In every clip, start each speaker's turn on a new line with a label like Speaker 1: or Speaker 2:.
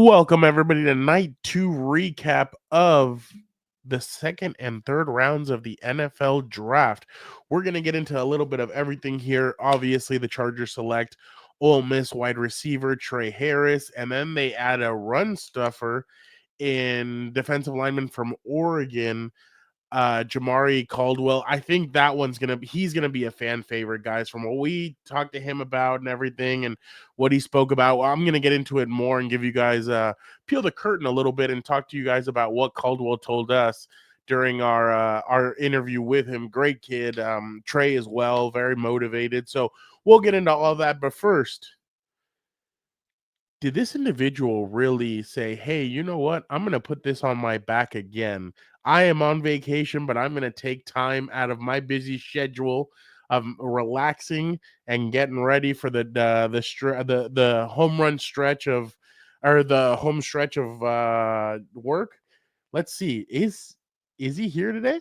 Speaker 1: Welcome, everybody, to night 2 recap of the second and third rounds of the NFL draft. We're going to get into a little bit of everything here. Obviously, the Chargers select Ole Miss wide receiver Tre Harris, and then they add a run stuffer in defensive lineman from Oregon, Jamari Caldwell. I think that he's gonna be a fan favorite, guys, from what we talked to him about and everything and what he spoke about. Well, I'm gonna get into it more and give you guys peel the curtain a little bit and talk to you guys about what Caldwell told us during our interview with him. Great kid. Trey as well, very motivated. So we'll get into all of that. But first, did this individual really say, hey, you know what? I'm going to put this on my back again. I am on vacation, but I'm going to take time out of my busy schedule of relaxing and getting ready for the home run stretch of, or the home stretch of work. Let's see. Is he here today?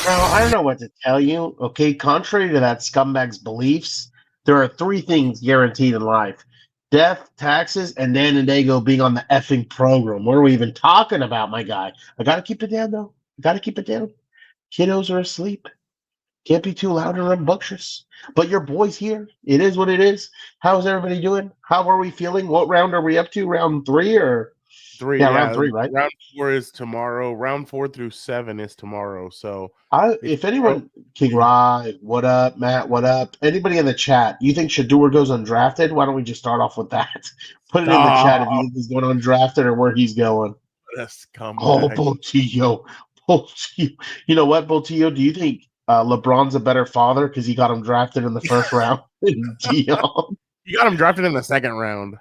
Speaker 2: Now, I don't know what to tell you, okay? Contrary to that scumbag's beliefs, there are three things guaranteed in life. Death, taxes, and Dan and Daygo being on the effing program. What are we even talking about, my guy? I gotta keep it down, though. Gotta keep it down. Kiddos are asleep. Can't be too loud and rambunctious. But your boy's here. It is what it is. How's everybody doing? How are we feeling? What round are we up to? Round 3 or?
Speaker 1: Three, yeah.
Speaker 2: Round 3, right?
Speaker 1: Round 4 is tomorrow. Round 4 through 7 is tomorrow. So,
Speaker 2: If anyone, King Rye, what up, Matt, what up? Anybody in the chat, you think Shedeur goes undrafted? Why don't we just start off with that? Put it in the chat if you think he's going undrafted or where he's going. Oh, Boltillo. You know what, Boltillo? Do you think LeBron's a better father because he got him drafted in the first round?
Speaker 1: You got him drafted in the second round.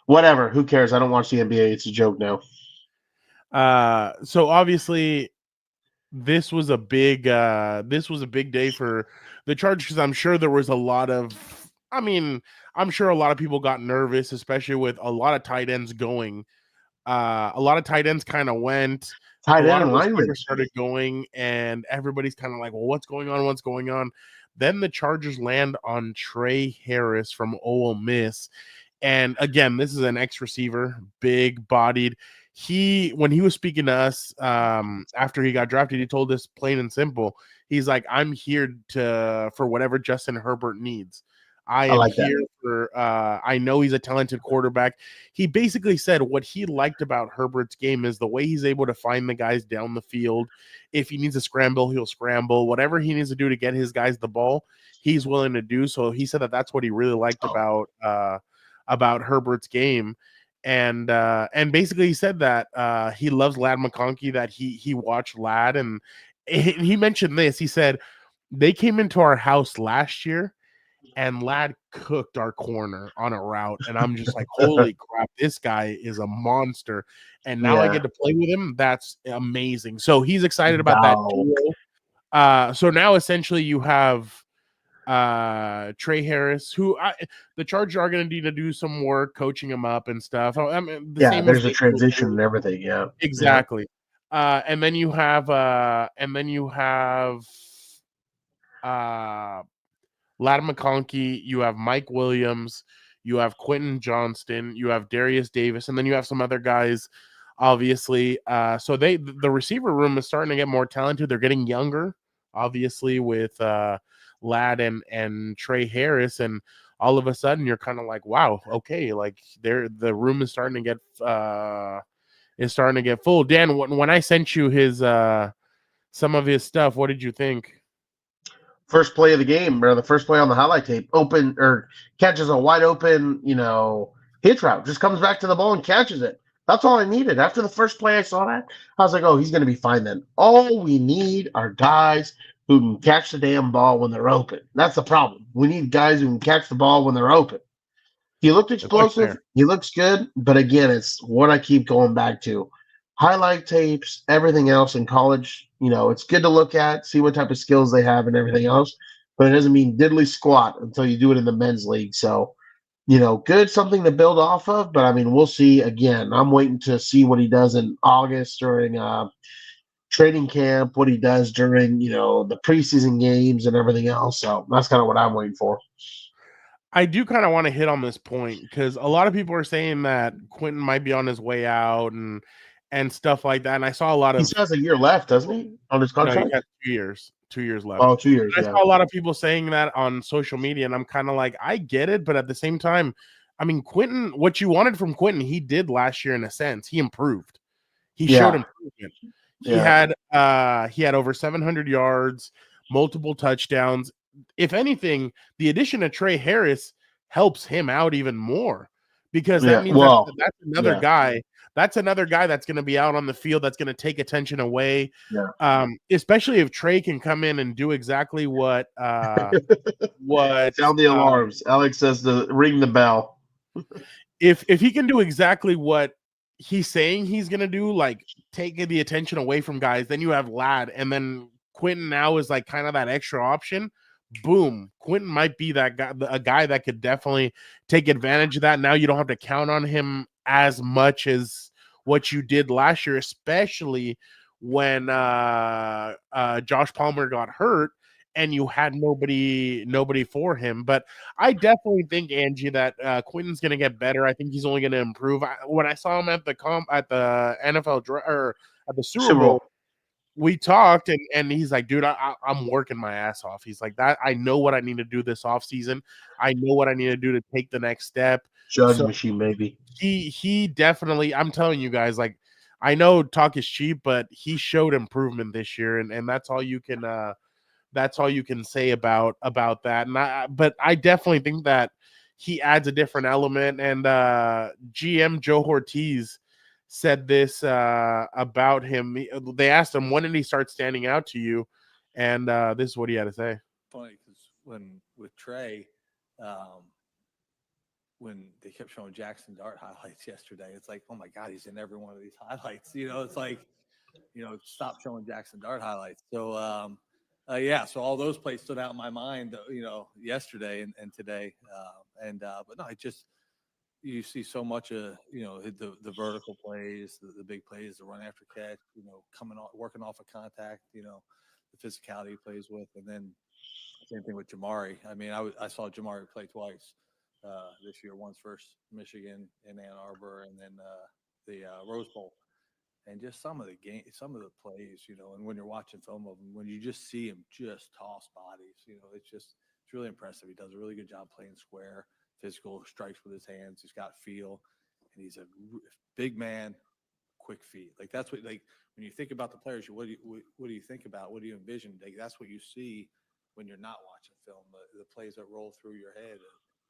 Speaker 2: Whatever. Who cares? I don't watch the NBA. It's a joke now.
Speaker 1: So obviously, this was a big day for the Chargers because I'm sure there was a lot of. I'm sure a lot of people got nervous, especially with a lot of tight ends going. A lot of tight ends kind of went.
Speaker 2: Tight end linemen
Speaker 1: started going, and everybody's kind of like, "Well, what's going on? What's going on?" Then the Chargers land on Tre Harris from Ole Miss. And again, this is an ex-receiver, big-bodied. When he was speaking to us after he got drafted, he told us plain and simple. He's like, I'm here for whatever Justin Herbert needs. I am here for I know he's a talented quarterback. He basically said what he liked about Herbert's game is the way he's able to find the guys down the field. If he needs to scramble, he'll scramble. Whatever he needs to do to get his guys the ball, he's willing to do. So he said that's what he really liked about Herbert's game. And basically he said that he loves Ladd McConkey, that he watched Ladd, and he mentioned this. He said they came into our house last year and Ladd cooked our corner on a route, and I'm just like, holy crap, this guy is a monster. And now I get to play with him. That's amazing. So he's excited about that duo. So now essentially you have Tre Harris, who the Chargers are going to need to do some work coaching him up and stuff.
Speaker 2: There's a transition and everything. Yeah,
Speaker 1: exactly. And then you have Ladd McConkey, you have Mike Williams, you have Quentin Johnston, you have Darius Davis, and then you have some other guys, obviously. So the receiver room is starting to get more talented. They're getting younger, obviously, with Ladd and Tre Harris, and all of a sudden you're kind of like, wow, okay, like the room is starting to get full. Dan, when I sent you his some of his stuff, what did you think?
Speaker 2: First play of the game, or the first play on the highlight tape, open or catches a wide open, hitch route, just comes back to the ball and catches it. That's all I needed. After the first play I saw that, I was like, oh, he's going to be fine then. All we need are guys who can catch the damn ball when they're open. That's the problem. We need guys who can catch the ball when they're open. He looked explosive. He looks good. But again, it's what I keep going back to. Highlight tapes, everything else in college, it's good to look at, see what type of skills they have and everything else, but it doesn't mean diddly squat until you do it in the men's league. So, good, something to build off of, but we'll see. Again, I'm waiting to see what he does in August during training camp, what he does during, the preseason games and everything else. So that's kind of what I'm waiting for.
Speaker 1: I do kind of want to hit on this point because a lot of people are saying that Quentin might be on his way out and stuff like that. And I saw a lot
Speaker 2: He
Speaker 1: of
Speaker 2: still has a year left, doesn't he, on his
Speaker 1: no, he
Speaker 2: contract?
Speaker 1: has 2 years left.
Speaker 2: Oh, 2 years,
Speaker 1: I
Speaker 2: yeah.
Speaker 1: saw a lot of people saying that on social media, and I'm kind of like, I get it, but at the same time, I mean, Quentin, what you wanted from Quentin, he did last year in a sense. He improved. He showed
Speaker 2: Yeah,
Speaker 1: improvement.
Speaker 2: yeah,
Speaker 1: He had over 700 yards, multiple touchdowns. If anything, the addition of Tre Harris helps him out even more because that
Speaker 2: yeah.
Speaker 1: means
Speaker 2: Well,
Speaker 1: that's another
Speaker 2: yeah,
Speaker 1: guy. That's another guy that's going to be out on the field. That's going to take attention away.
Speaker 2: yeah.
Speaker 1: Especially if Trey can come in and do exactly what
Speaker 2: Sound the alarms. Alex says to ring the bell.
Speaker 1: if he can do exactly what he's saying he's gonna do, like take the attention away from guys, then you have Ladd, and then Quentin now is like kind of that extra option. Boom, Quentin might be that guy, a guy that could definitely take advantage of that. Now you don't have to count on him as much as what you did last year, especially when Josh Palmer got hurt and you had nobody for him. But I definitely think, Angie, that Quentin's going to get better. I think he's only going to improve. When I saw him at the NFL or at the Super
Speaker 2: Super
Speaker 1: Bowl,
Speaker 2: Bowl.
Speaker 1: we talked, and he's like, dude, I'm working my ass off. He's like, that I know what I need to do this offseason. I know what I need to do to take the next step.
Speaker 2: Judge
Speaker 1: So
Speaker 2: machine, baby.
Speaker 1: he definitely, I'm telling you guys, like, I know talk is cheap, but he showed improvement this year, and that's all you can say about that. But I definitely think that he adds a different element. And GM Joe Ortiz said this about him. They asked him, when did he start standing out to you? And this is what he had to say.
Speaker 3: Funny because with Trey, when they kept showing Jackson Dart highlights yesterday, it's like, oh my God, he's in every one of these highlights. It's like, stop showing Jackson Dart highlights. So, so all those plays stood out in my mind, yesterday and today. But no, you see so much of, the vertical plays, the big plays, the run after catch, working off of contact, the physicality he plays with. And then same thing with Jamari. I mean, I saw Jamari play twice this year, once versus Michigan in Ann Arbor, and then the Rose Bowl. And just some of the plays, and when you're watching film of him, when you just see him just toss bodies, it's really impressive. He does a really good job playing square, physical, strikes with his hands. He's got feel, and he's a big man, quick feet. Like that's what, like when you think about the players, what do you think about? What do you envision? Like that's what you see when you're not watching film. The plays that roll through your head.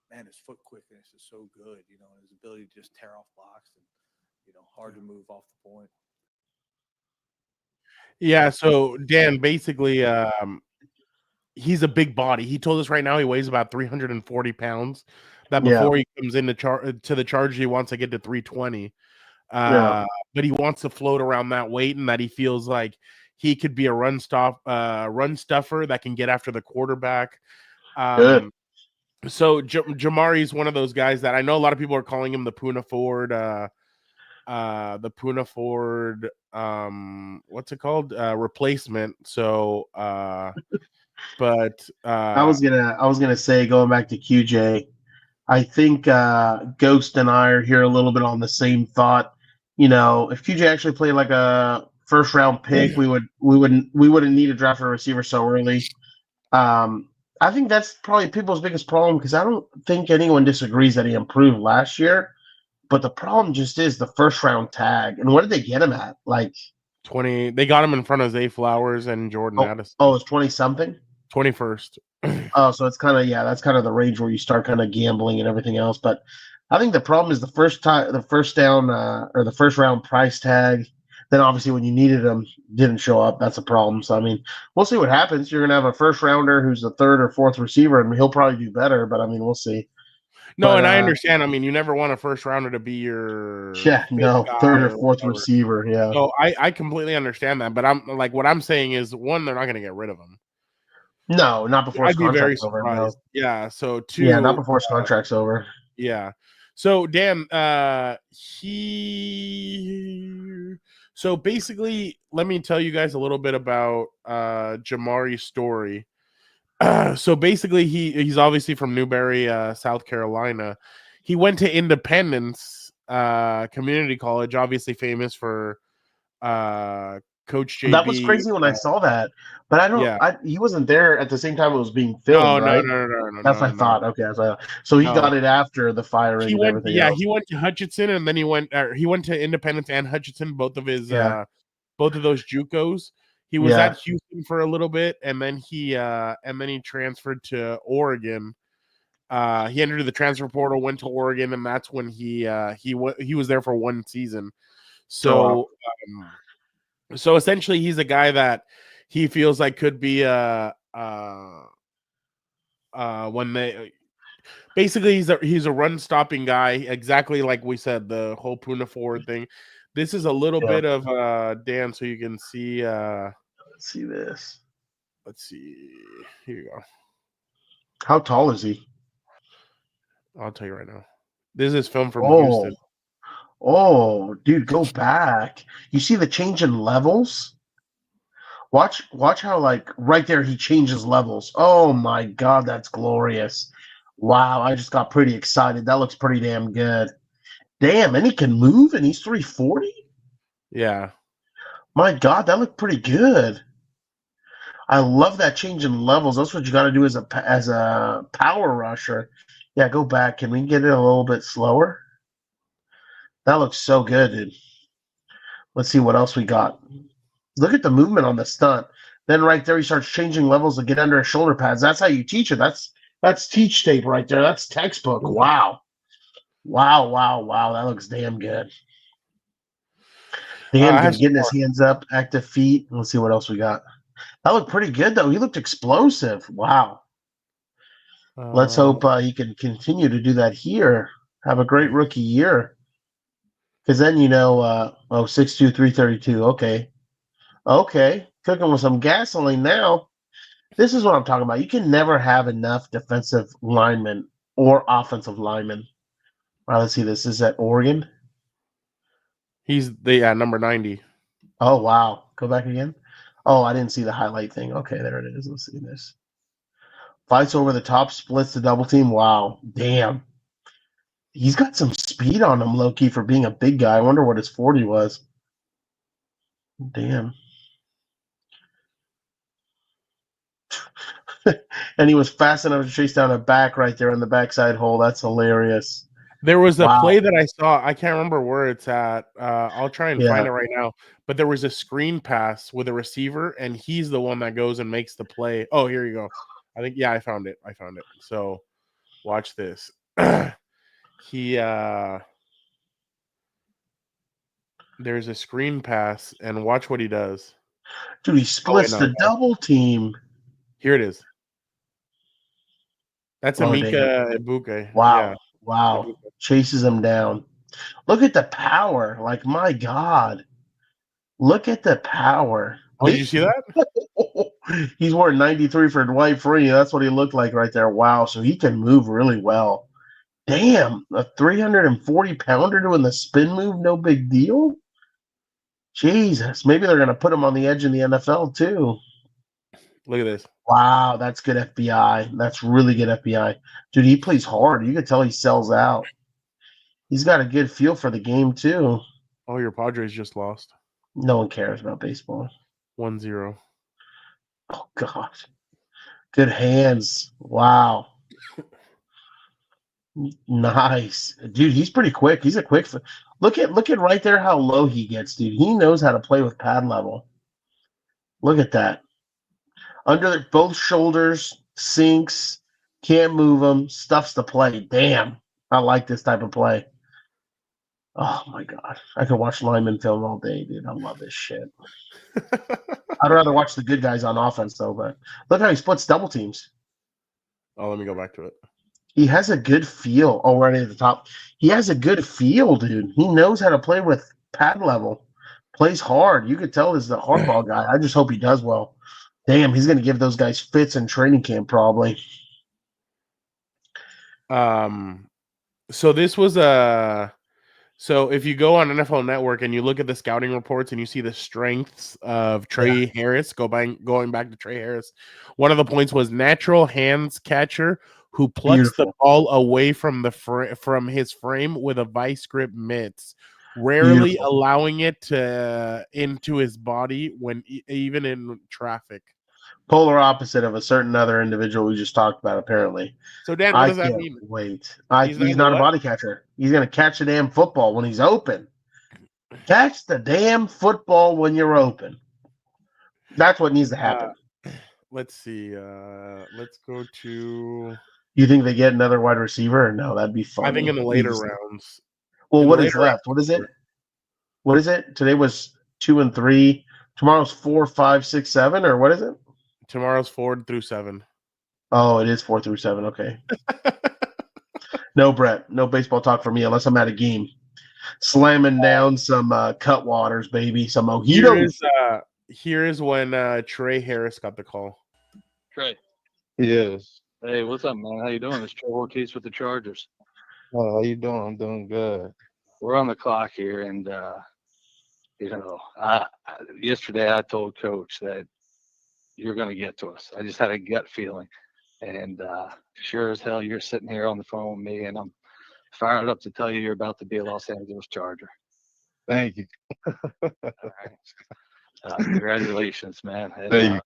Speaker 3: Man, his foot quickness is so good, and his ability to just tear off blocks and hard to move off the point.
Speaker 1: Yeah, so Dan, basically, he's a big body. He told us right now he weighs about 340 pounds. That before he comes into to the charge, he wants to get to 320. But he wants to float around that weight, and that he feels like he could be a run stuffer that can get after the quarterback.
Speaker 2: Good.
Speaker 1: So Jamari is one of those guys that I know a lot of people are calling him the Puna Ford. What's it called? Replacement. So but
Speaker 2: I was gonna say, going back to QJ, I think Ghost and I are here a little bit on the same thought. If QJ actually played like a first round pick, we wouldn't need to draft a receiver so early. I think that's probably people's biggest problem, because I don't think anyone disagrees that he improved last year. But the problem just is the first round tag. And what did they get him at? Like
Speaker 1: 20. They got him in front of Zay Flowers and Jordan Addison.
Speaker 2: Oh, it's 20 something.
Speaker 1: 21st.
Speaker 2: Oh, so it's kind of, that's kind of the range where you start kind of gambling and everything else. But I think the problem is the first down or the first round price tag. Then obviously when you needed him, didn't show up. That's a problem. So I mean, we'll see what happens. You're gonna have a first rounder who's the third or fourth receiver, and he'll probably do better. But I mean, we'll see.
Speaker 1: No, and I understand. I mean, you never want a first rounder to be your
Speaker 2: third or fourth receiver. Yeah.
Speaker 1: So I completely understand that. But I'm like, what I'm saying is, one, they're not going to get rid of him.
Speaker 2: No, not before his contract's over. No.
Speaker 1: Yeah. So two.
Speaker 2: Yeah, not before his contract's over.
Speaker 1: Yeah. So Dan, So basically, let me tell you guys a little bit about Jamari's story. So basically, he's obviously from Newberry, South Carolina. He went to Independence Community College, obviously famous for Coach
Speaker 2: That was
Speaker 1: JB.
Speaker 2: crazy when I saw that, but I don't.
Speaker 1: Yeah.
Speaker 2: He wasn't there at the same time it was being filmed,
Speaker 1: No,
Speaker 2: right? That's what I
Speaker 1: no.
Speaker 2: thought. Okay, so he got
Speaker 1: No.
Speaker 2: it after the
Speaker 1: He
Speaker 2: firing and
Speaker 1: went,
Speaker 2: everything else.
Speaker 1: he went to Hutchinson, and then he went to Independence and Hutchinson, both of his
Speaker 2: Yeah,
Speaker 1: both of those JUCOs. He was
Speaker 2: yeah.
Speaker 1: at Houston for a little bit, and then he transferred to Oregon. He entered the transfer portal, went to Oregon, and that's when he was there for one season.
Speaker 2: Oh, wow.
Speaker 1: So essentially, he's a guy that he feels like could be when they basically he's a run stopping guy, exactly like we said, the whole Puna forward thing. This is a little
Speaker 2: Yeah.
Speaker 1: bit of Dan, so you can see.
Speaker 2: Let's see this.
Speaker 1: Let's see. Here you go.
Speaker 2: How tall is he?
Speaker 1: I'll tell you right now. This is film from
Speaker 2: Oh,
Speaker 1: Houston.
Speaker 2: oh, dude, go back. You see the change in levels? Watch how like right there he changes levels. Oh my God, that's glorious. Wow, I just got pretty excited. That looks pretty damn good. Damn, and he can move and he's 340?
Speaker 1: Yeah.
Speaker 2: My God, that looked pretty good. I love that change in levels. That's what you got to do as a power rusher. Yeah, go back. Can we get it a little bit slower? That looks so good, dude. Let's see what else we got. Look at the movement on the stunt. Then right there, he starts changing levels to get under his shoulder pads. That's how you teach it. That's teach tape right there. That's textbook. Wow. Wow. That looks damn good. Damn good. Getting his hands up, active feet. Let's see what else we got. That looked pretty good, though. He looked explosive. Wow. Let's hope he can continue to do that here. Have a great rookie year. Because then, 6'2", 332. Okay. Cooking with some gasoline now. This is what I'm talking about. You can never have enough defensive linemen or offensive linemen. All right, let's see. This is at Oregon.
Speaker 1: He's the number 90.
Speaker 2: Oh, wow. Go back again. Oh, I didn't see the highlight thing. Okay, there it is. Let's see this. Fights over the top, splits the double team. Wow. Damn. He's got some speed on him, low-key, for being a big guy. I wonder what his 40 was. Damn. And he was fast enough to chase down a back right there in the backside hole. That's hilarious.
Speaker 1: There was a play that I saw. I can't remember where it's at. I'll try and find it right now. But there was a screen pass with a receiver, and he's the one that goes and makes the play. Oh, here you go. I think, I found it. So watch this. There's a screen pass, and watch what he does.
Speaker 2: Dude, he splits the double team.
Speaker 1: Here it is. That's Emeka Ibuka.
Speaker 2: Wow.
Speaker 1: Yeah.
Speaker 2: Wow. Chases him down. Look at the power. Like, my God. Look at the power.
Speaker 1: Oh, did you see that?
Speaker 2: He's wearing 93 for Dwight Free. That's what he looked like right there. Wow. So he can move really well. Damn. A 340-pounder doing the spin move, no big deal? Jesus. Maybe they're going to put him on the edge in the NFL, too.
Speaker 1: Look at this.
Speaker 2: Wow, that's good FBI. That's really good FBI. Dude, he plays hard. You can tell he sells out. He's got a good feel for the game, too.
Speaker 1: Oh, your Padres just lost.
Speaker 2: No one cares about baseball.
Speaker 1: 1-0.
Speaker 2: Oh, gosh. Good hands. Wow. Nice. Dude, he's pretty quick. He's a quick. Look at right there how low he gets, dude. He knows how to play with pad level. Look at that. Under both shoulders, sinks, can't move them, stuffs the play. Damn, I like this type of play. Oh, my God. I could watch lineman film all day, dude. I love this shit. I'd rather watch the good guys on offense, though. But look how he splits double teams.
Speaker 1: Oh, let me go back to it.
Speaker 2: He has a good feel. Oh, right at the top. He has a good feel, dude. He knows how to play with pad level. Plays hard. You could tell he's the Harbaugh guy. I just hope he does well. Damn, he's going to give those guys fits in training camp probably.
Speaker 1: So this was So if you go on NFL Network and you look at the scouting reports and you see the strengths of Tre Harris, going back to Tre Harris, one of the points was natural hands catcher who plucks the ball away from from his frame with a vice grip mitts, rarely allowing it to into his body when even in traffic.
Speaker 2: Polar opposite of a certain other individual we just talked about, apparently.
Speaker 1: So, Dan, what does that mean?
Speaker 2: Wait. He's not a body catcher. He's going to catch the damn football when he's open. Catch the damn football when you're open. That's what needs to happen.
Speaker 1: Let's see. Let's go to...
Speaker 2: You think they get another wide receiver? Or no, that'd be fun.
Speaker 1: I think in the later rounds.
Speaker 2: Well, what is left? What is it? What is it? Today was 2 and 3. Tomorrow's 4, 5, 6, 7, or what is it?
Speaker 1: Tomorrow's 4 through 7.
Speaker 2: Oh, it is 4 through 7. Okay. No, Brett. No baseball talk for me unless I'm at a game. Slamming down some cut waters, baby. Some mojitos.
Speaker 1: Here is when Tre Harris got the call.
Speaker 3: Tre.
Speaker 4: Yes.
Speaker 3: Hey, what's up, man? How you doing? It's Tre Ortiz with the Chargers.
Speaker 4: Oh, how you doing? I'm doing good.
Speaker 3: We're on the clock here, and yesterday I told Coach that you're going to get to us. I just had a gut feeling, and sure as hell, you're sitting here on the phone with me, and I'm fired up to tell you you're about to be a Los Angeles Charger.
Speaker 4: Thank you.
Speaker 3: All right. Congratulations, man. And,
Speaker 4: Thank you.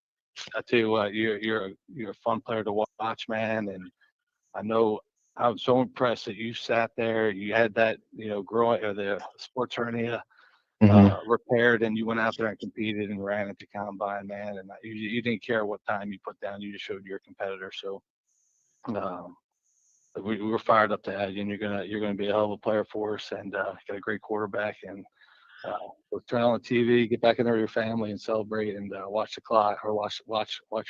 Speaker 3: I tell you what, you're a fun player to watch, man, and I know I'm so impressed that you sat there. You had that, growing or the sports hernia repaired, and you went out there and competed and ran at the combine, man. And you didn't care what time you put down. You just showed you're a competitor. So we were fired up to have you, and you're gonna be a hell of a player for us, and got a great quarterback. And we'll turn on the TV, get back in there with your family, and celebrate, and watch the clock or watch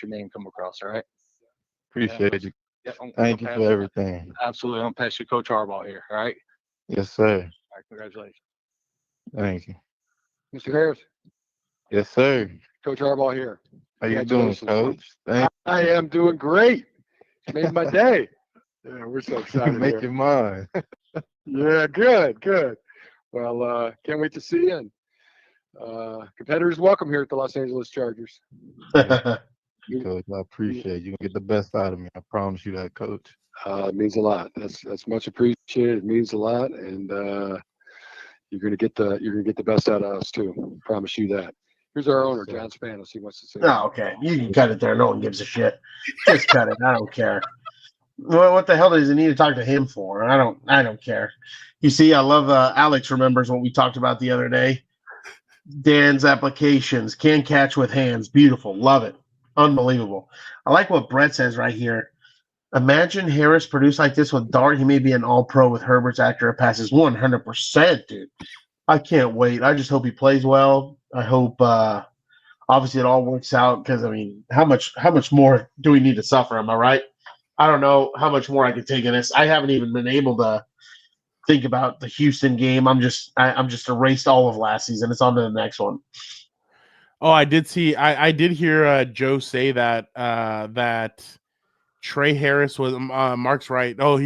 Speaker 3: your name come across. All right.
Speaker 4: Appreciate you.
Speaker 3: Yeah,
Speaker 4: Thank you for everything.
Speaker 3: Absolutely. I'm pass you Coach Harbaugh here. All right.
Speaker 4: Yes, sir.
Speaker 3: All right. Congratulations.
Speaker 4: Thank you.
Speaker 5: Mr. Harris.
Speaker 4: Yes, sir.
Speaker 5: Coach Harbaugh here.
Speaker 4: How you doing, Coach?
Speaker 5: I am doing great. Made my day. Yeah, we're so excited.
Speaker 4: Make your mind.
Speaker 5: Yeah, good. Well, can't wait to see you. And, competitors welcome here at the Los Angeles Chargers.
Speaker 4: Coach, I appreciate you. Get the best out of me. I promise you that, Coach.
Speaker 5: It means a lot. That's much appreciated. It means a lot, and you're gonna get the best out of us too. Promise you that. Here's our owner, John Spanos. He wants to say.
Speaker 2: Oh, okay. You can cut it there. No one gives a shit. Just cut it. I don't care. What the hell does he need to talk to him for? I don't care. You see, I love Alex remembers what we talked about the other day. Dan's applications, can catch with hands. Beautiful. Love it. Unbelievable. I like what Brett says right here. Imagine Harris produced like this with Dart. He may be an all-pro with Herbert's accurate passes. 100%, dude. I can't wait. I just hope he plays well. I hope obviously it all works out because, I mean, how much more do we need to suffer? Am I right? I don't know how much more I can take in this. I haven't even been able to think about the Houston game. I'm just erased all of last season. It's on to the next one.
Speaker 1: Oh, I did see. I did hear Joe say that that Tre Harris was Mark's right. Oh,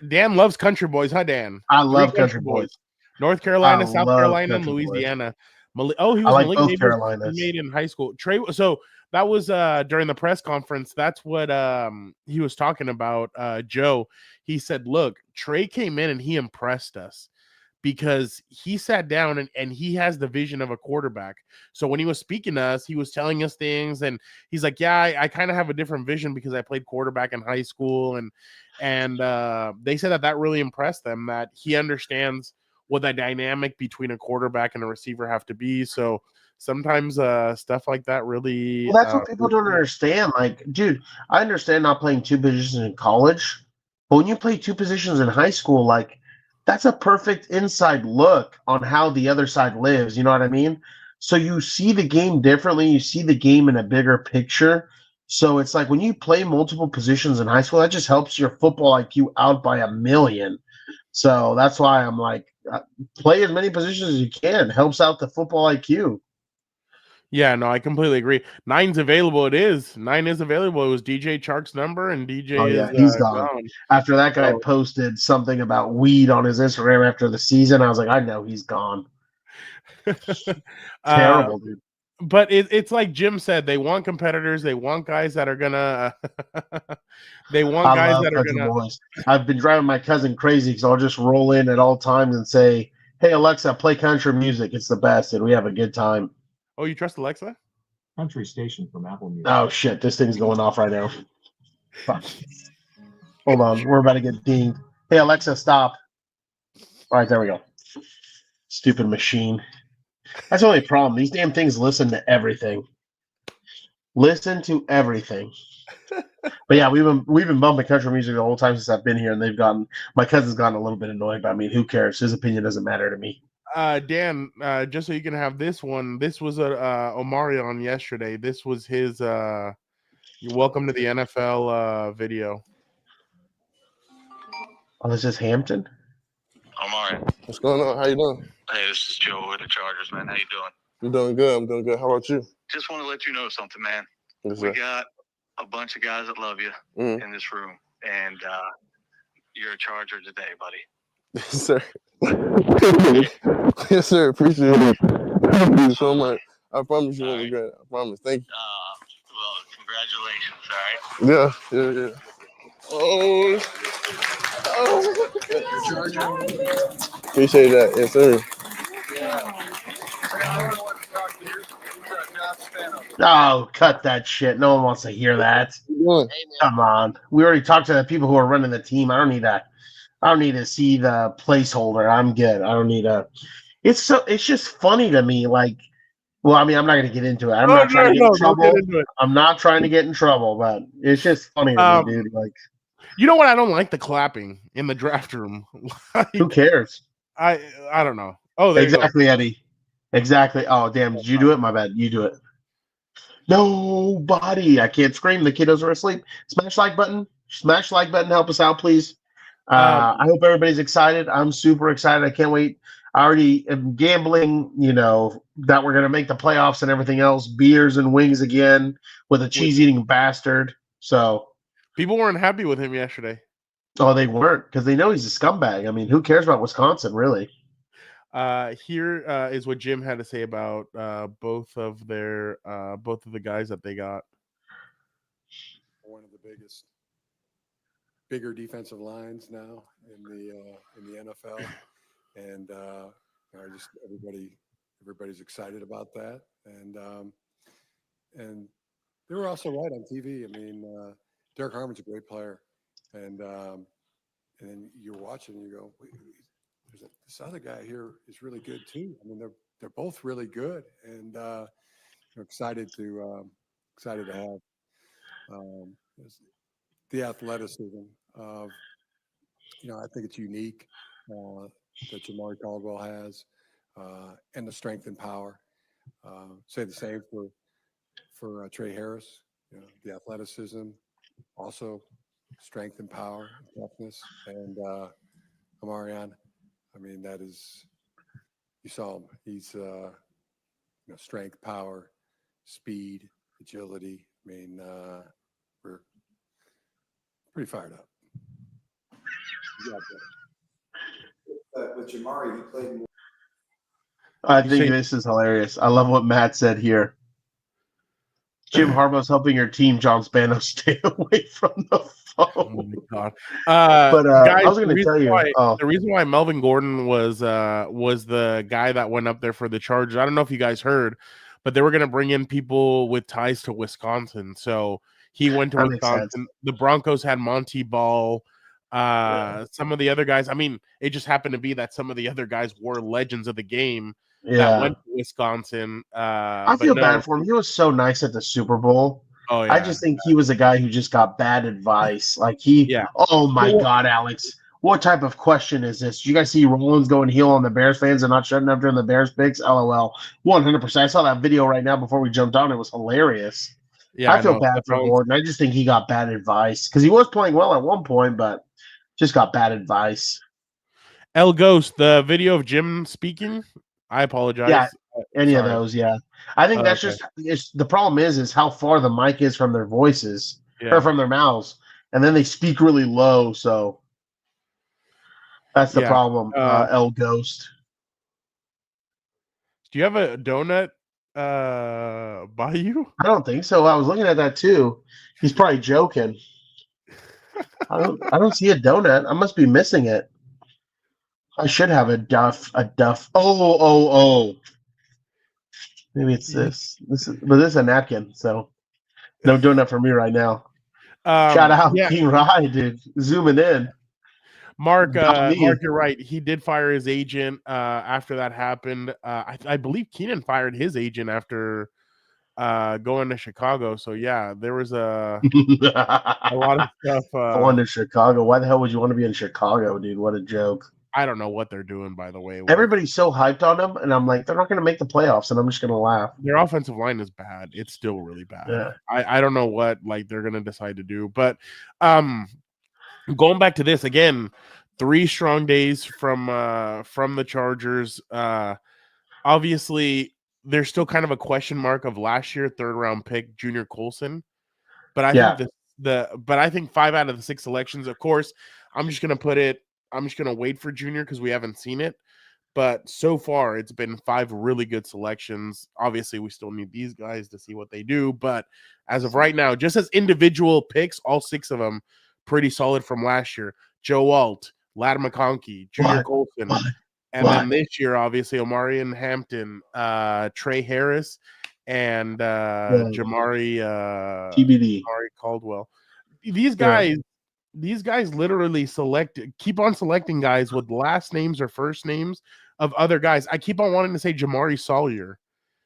Speaker 1: Dan loves country boys, huh, Dan?
Speaker 2: I love country boys.
Speaker 1: North Carolina, South Carolina, and Louisiana. He was
Speaker 2: like
Speaker 1: Malik
Speaker 2: both Carolinas.
Speaker 1: He made in high school. Tre, so that was during the press conference. That's what he was talking about. Joe, he said, "Look, Tre came in and he impressed us." Because he sat down and he has the vision of a quarterback. So when he was speaking to us, he was telling us things, and he's like, "Yeah, I kind of have a different vision because I played quarterback in high school." And they said that really impressed them, that he understands what that dynamic between a quarterback and a receiver have to be. So sometimes stuff like that really.
Speaker 2: Well, that's what people don't understand. Like, dude, I understand not playing two positions in college, but when you play two positions in high school, like, that's a perfect inside look on how the other side lives. You know what I mean? So you see the game differently. You see the game in a bigger picture. So it's like when you play multiple positions in high school, that just helps your football IQ out by a million. So that's why I'm like, play as many positions as you can. Helps out the football IQ.
Speaker 1: Yeah, no, I completely agree. 9's available. It is. 9 is available. It was DJ Chark's number, and DJ
Speaker 2: Oh
Speaker 1: is
Speaker 2: yeah, he's gone.
Speaker 1: gone.
Speaker 2: After that guy
Speaker 1: So-
Speaker 2: posted something about weed on his Instagram after the season, I was like, I know he's gone. Terrible, dude.
Speaker 1: But it's like Jim said, they want competitors. They want guys that are gonna. They want
Speaker 2: I
Speaker 1: guys
Speaker 2: love
Speaker 1: that are
Speaker 2: country
Speaker 1: gonna.
Speaker 2: boys. I've been driving my cousin crazy because I'll just roll in at all times and say, "Hey Alexa, play country music. It's the best," and we have a good time.
Speaker 1: Oh, you trust Alexa?
Speaker 6: Country station from Apple Music.
Speaker 2: Oh shit, this thing's going off right now. Fuck. Hold on, we're about to get dinged. Hey Alexa, stop. All right, there we go. Stupid machine. That's the only problem. These damn things listen to everything. Listen to everything. But yeah, we've been bumping country music the whole time since I've been here, and my cousin's gotten a little bit annoyed. But I mean, who cares? His opinion doesn't matter to me.
Speaker 1: Dan, just so you can have this one. This was Omarion yesterday. This was his welcome to the NFL video.
Speaker 2: Oh, this is Hampton.
Speaker 7: Omari.
Speaker 8: What's going on? How you doing?
Speaker 7: Hey, this is Joe with the Chargers, man. How you doing?
Speaker 8: I'm doing good. I'm doing good. How about you?
Speaker 7: Just want to let you know something, man.
Speaker 8: Yes,
Speaker 7: We
Speaker 8: sir.
Speaker 7: got a bunch of guys that love you
Speaker 8: Mm.
Speaker 7: in this room, and you're a Charger today, buddy.
Speaker 8: Yes, sir. Yes, sir. Appreciate it. Thank you so much. I promise you
Speaker 7: All
Speaker 8: will
Speaker 7: right.
Speaker 8: regret it. I promise. Thank
Speaker 7: Well, congratulations, all right?
Speaker 8: you. Yeah. Oh. Appreciate that. Yes, sir.
Speaker 2: Oh, cut that shit. No one wants to hear that.
Speaker 8: How you doing?
Speaker 2: Come on. We already talked to the people who are running the team. I don't need to see the placeholder. I'm good. I don't need a. It's just funny to me. Like, well, I mean, I'm not going to get into it. I'm not trying to get in trouble.
Speaker 1: Don't get into it.
Speaker 2: I'm not trying to get in trouble, but it's just funny to me, dude. Like,
Speaker 1: You know what? I don't like the clapping in the draft room.
Speaker 2: who cares?
Speaker 1: I don't know. Oh, there
Speaker 2: Exactly, Eddie. Exactly. Oh, damn. Did you do it? My bad. You do it. Nobody. I can't scream. The kiddos are asleep. Smash like button. Smash like button. Help us out, please. I hope everybody's excited. I'm super excited. I can't wait. I already am gambling, that we're going to make the playoffs and everything else. Beers and wings again with a cheese-eating bastard. So,
Speaker 1: People weren't happy with him yesterday.
Speaker 2: oh, they weren't because they know he's a scumbag. I mean, who cares about Wisconsin, really?
Speaker 1: Here is what Jim had to say about both of the guys that they got.
Speaker 5: One of the bigger defensive lines now in the NFL, and just everybody's excited about that, and they were also right on TV. I mean, Derek Harmon's a great player, and then you're watching and you go, this other guy here is really good too. I mean, they're both really good, and excited to have the athleticism of, I think it's unique that Jamari Caldwell has, and the strength and power. Say the same for Tre Harris. The athleticism, also strength and power, and toughness, and Omarion. I mean, that is, you saw him. He's strength, power, speed, agility. I mean, we're pretty fired up.
Speaker 6: With Jamari, he played more.
Speaker 2: I think this is hilarious. I love what Matt said here. Jim Harbaugh's helping your team, John Spano, stay away from the phone.
Speaker 1: Oh my God!
Speaker 2: But
Speaker 1: guys,
Speaker 2: I was going to tell you.
Speaker 1: The reason why Melvin Gordon was the guy that went up there for the Chargers. I don't know if you guys heard, but they were going to bring in people with ties to Wisconsin. So he went to Wisconsin. The Broncos had Monty Ball. Some of the other guys. I mean, it just happened to be that some of the other guys were legends of the game that went to Wisconsin.
Speaker 2: I feel bad for him. He was so nice at the Super Bowl.
Speaker 1: Oh yeah.
Speaker 2: I just think he was a guy who just got bad advice. Like oh my God, Alex, what type of question is this? Did you guys see Rollins going heel on the Bears fans and not shutting up during the Bears picks? LOL. 100%. I saw that video right now before we jumped on. It was hilarious. Yeah, I feel bad for Gordon. I just think he got bad advice because he was playing well at one point, but just got bad advice.
Speaker 1: El Ghost, the video of Jim speaking. I apologize.
Speaker 2: Yeah, Any of
Speaker 1: Sorry.
Speaker 2: those, yeah. I think that's
Speaker 1: Okay.
Speaker 2: just the problem is how far the mic is from their voices or
Speaker 1: Yeah.
Speaker 2: from their mouths, and then they speak really low. So that's the
Speaker 1: Yeah.
Speaker 2: problem. L Ghost.
Speaker 1: Do you have a donut by you?
Speaker 2: I don't think so. I was looking at that too. He's probably joking. I don't see a donut. I must be missing it. I should have a duff. Oh. Maybe it's
Speaker 1: Yeah.
Speaker 2: but this is a napkin, so no donut for me right now. Shout out
Speaker 1: Yeah,
Speaker 2: King Rye, dude. Zooming in.
Speaker 1: Mark,
Speaker 2: Not me.
Speaker 1: Mark, you're right. He did fire his agent after that happened. I believe Keenan fired his agent after going to Chicago. So yeah, there was a lot of stuff.
Speaker 2: Going to Chicago. Why the hell would you want to be in Chicago, dude? What a joke.
Speaker 1: I don't know what they're doing, by the way.
Speaker 2: Everybody's so hyped on them, and I'm like, they're not going to make the playoffs, and I'm just going to laugh.
Speaker 1: Their offensive line is bad. It's still really bad.
Speaker 2: Yeah.
Speaker 1: I don't know what like they're gonna decide to do. But going back to this again, 3 strong days from the Chargers. Obviously, there's still kind of a question mark of last year 3rd round pick Junior Colson. But I think I think 5 out of the 6 selections, of course, I'm just gonna wait for Junior because we haven't seen it. But so far, it's been 5 really good selections. Obviously, we still need these guys to see what they do. But as of right now, just as individual picks, all 6 of them pretty solid from last year. Joe Alt, Ladd McConkey, Junior Colson. And then this year, obviously, Omarion Hampton, Tre Harris, and Jamari Caldwell. These guys literally keep on selecting guys with last names or first names of other guys. I keep on wanting to say Jamari Sawyer.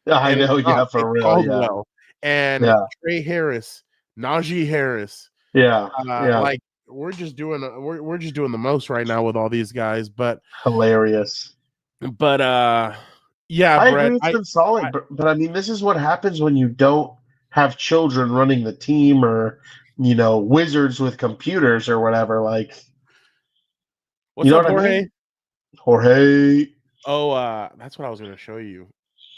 Speaker 2: I know, yeah, for real.
Speaker 1: Caldwell and Tre Harris, Najee Harris.
Speaker 2: Yeah.
Speaker 1: Like we're just doing the most right now with all these guys, but
Speaker 2: hilarious.
Speaker 1: But yeah,
Speaker 2: I
Speaker 1: Brett,
Speaker 2: agree it's been solid, but I mean, this is what happens when you don't have children running the team or wizards with computers or whatever. Like,
Speaker 1: what's up, Jorge?
Speaker 2: I mean? Jorge.
Speaker 1: Oh, that's what I was going to show you.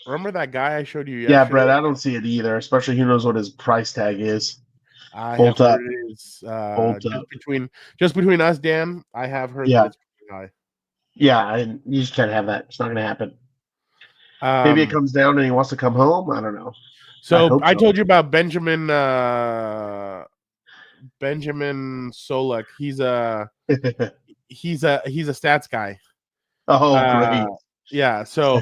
Speaker 1: Remember that guy I showed you yesterday?
Speaker 2: Yeah, Brett, I don't see it either, especially who knows what his price tag is.
Speaker 1: I have heard it is just between us, Dan. I have heard that it's pretty high.
Speaker 2: Yeah, and you just can't have that. It's not going to happen. Maybe it comes down and he wants to come home. I don't know.
Speaker 1: So I told you about Benjamin Solak. He's a stats guy.
Speaker 2: Oh, great.
Speaker 1: Yeah. So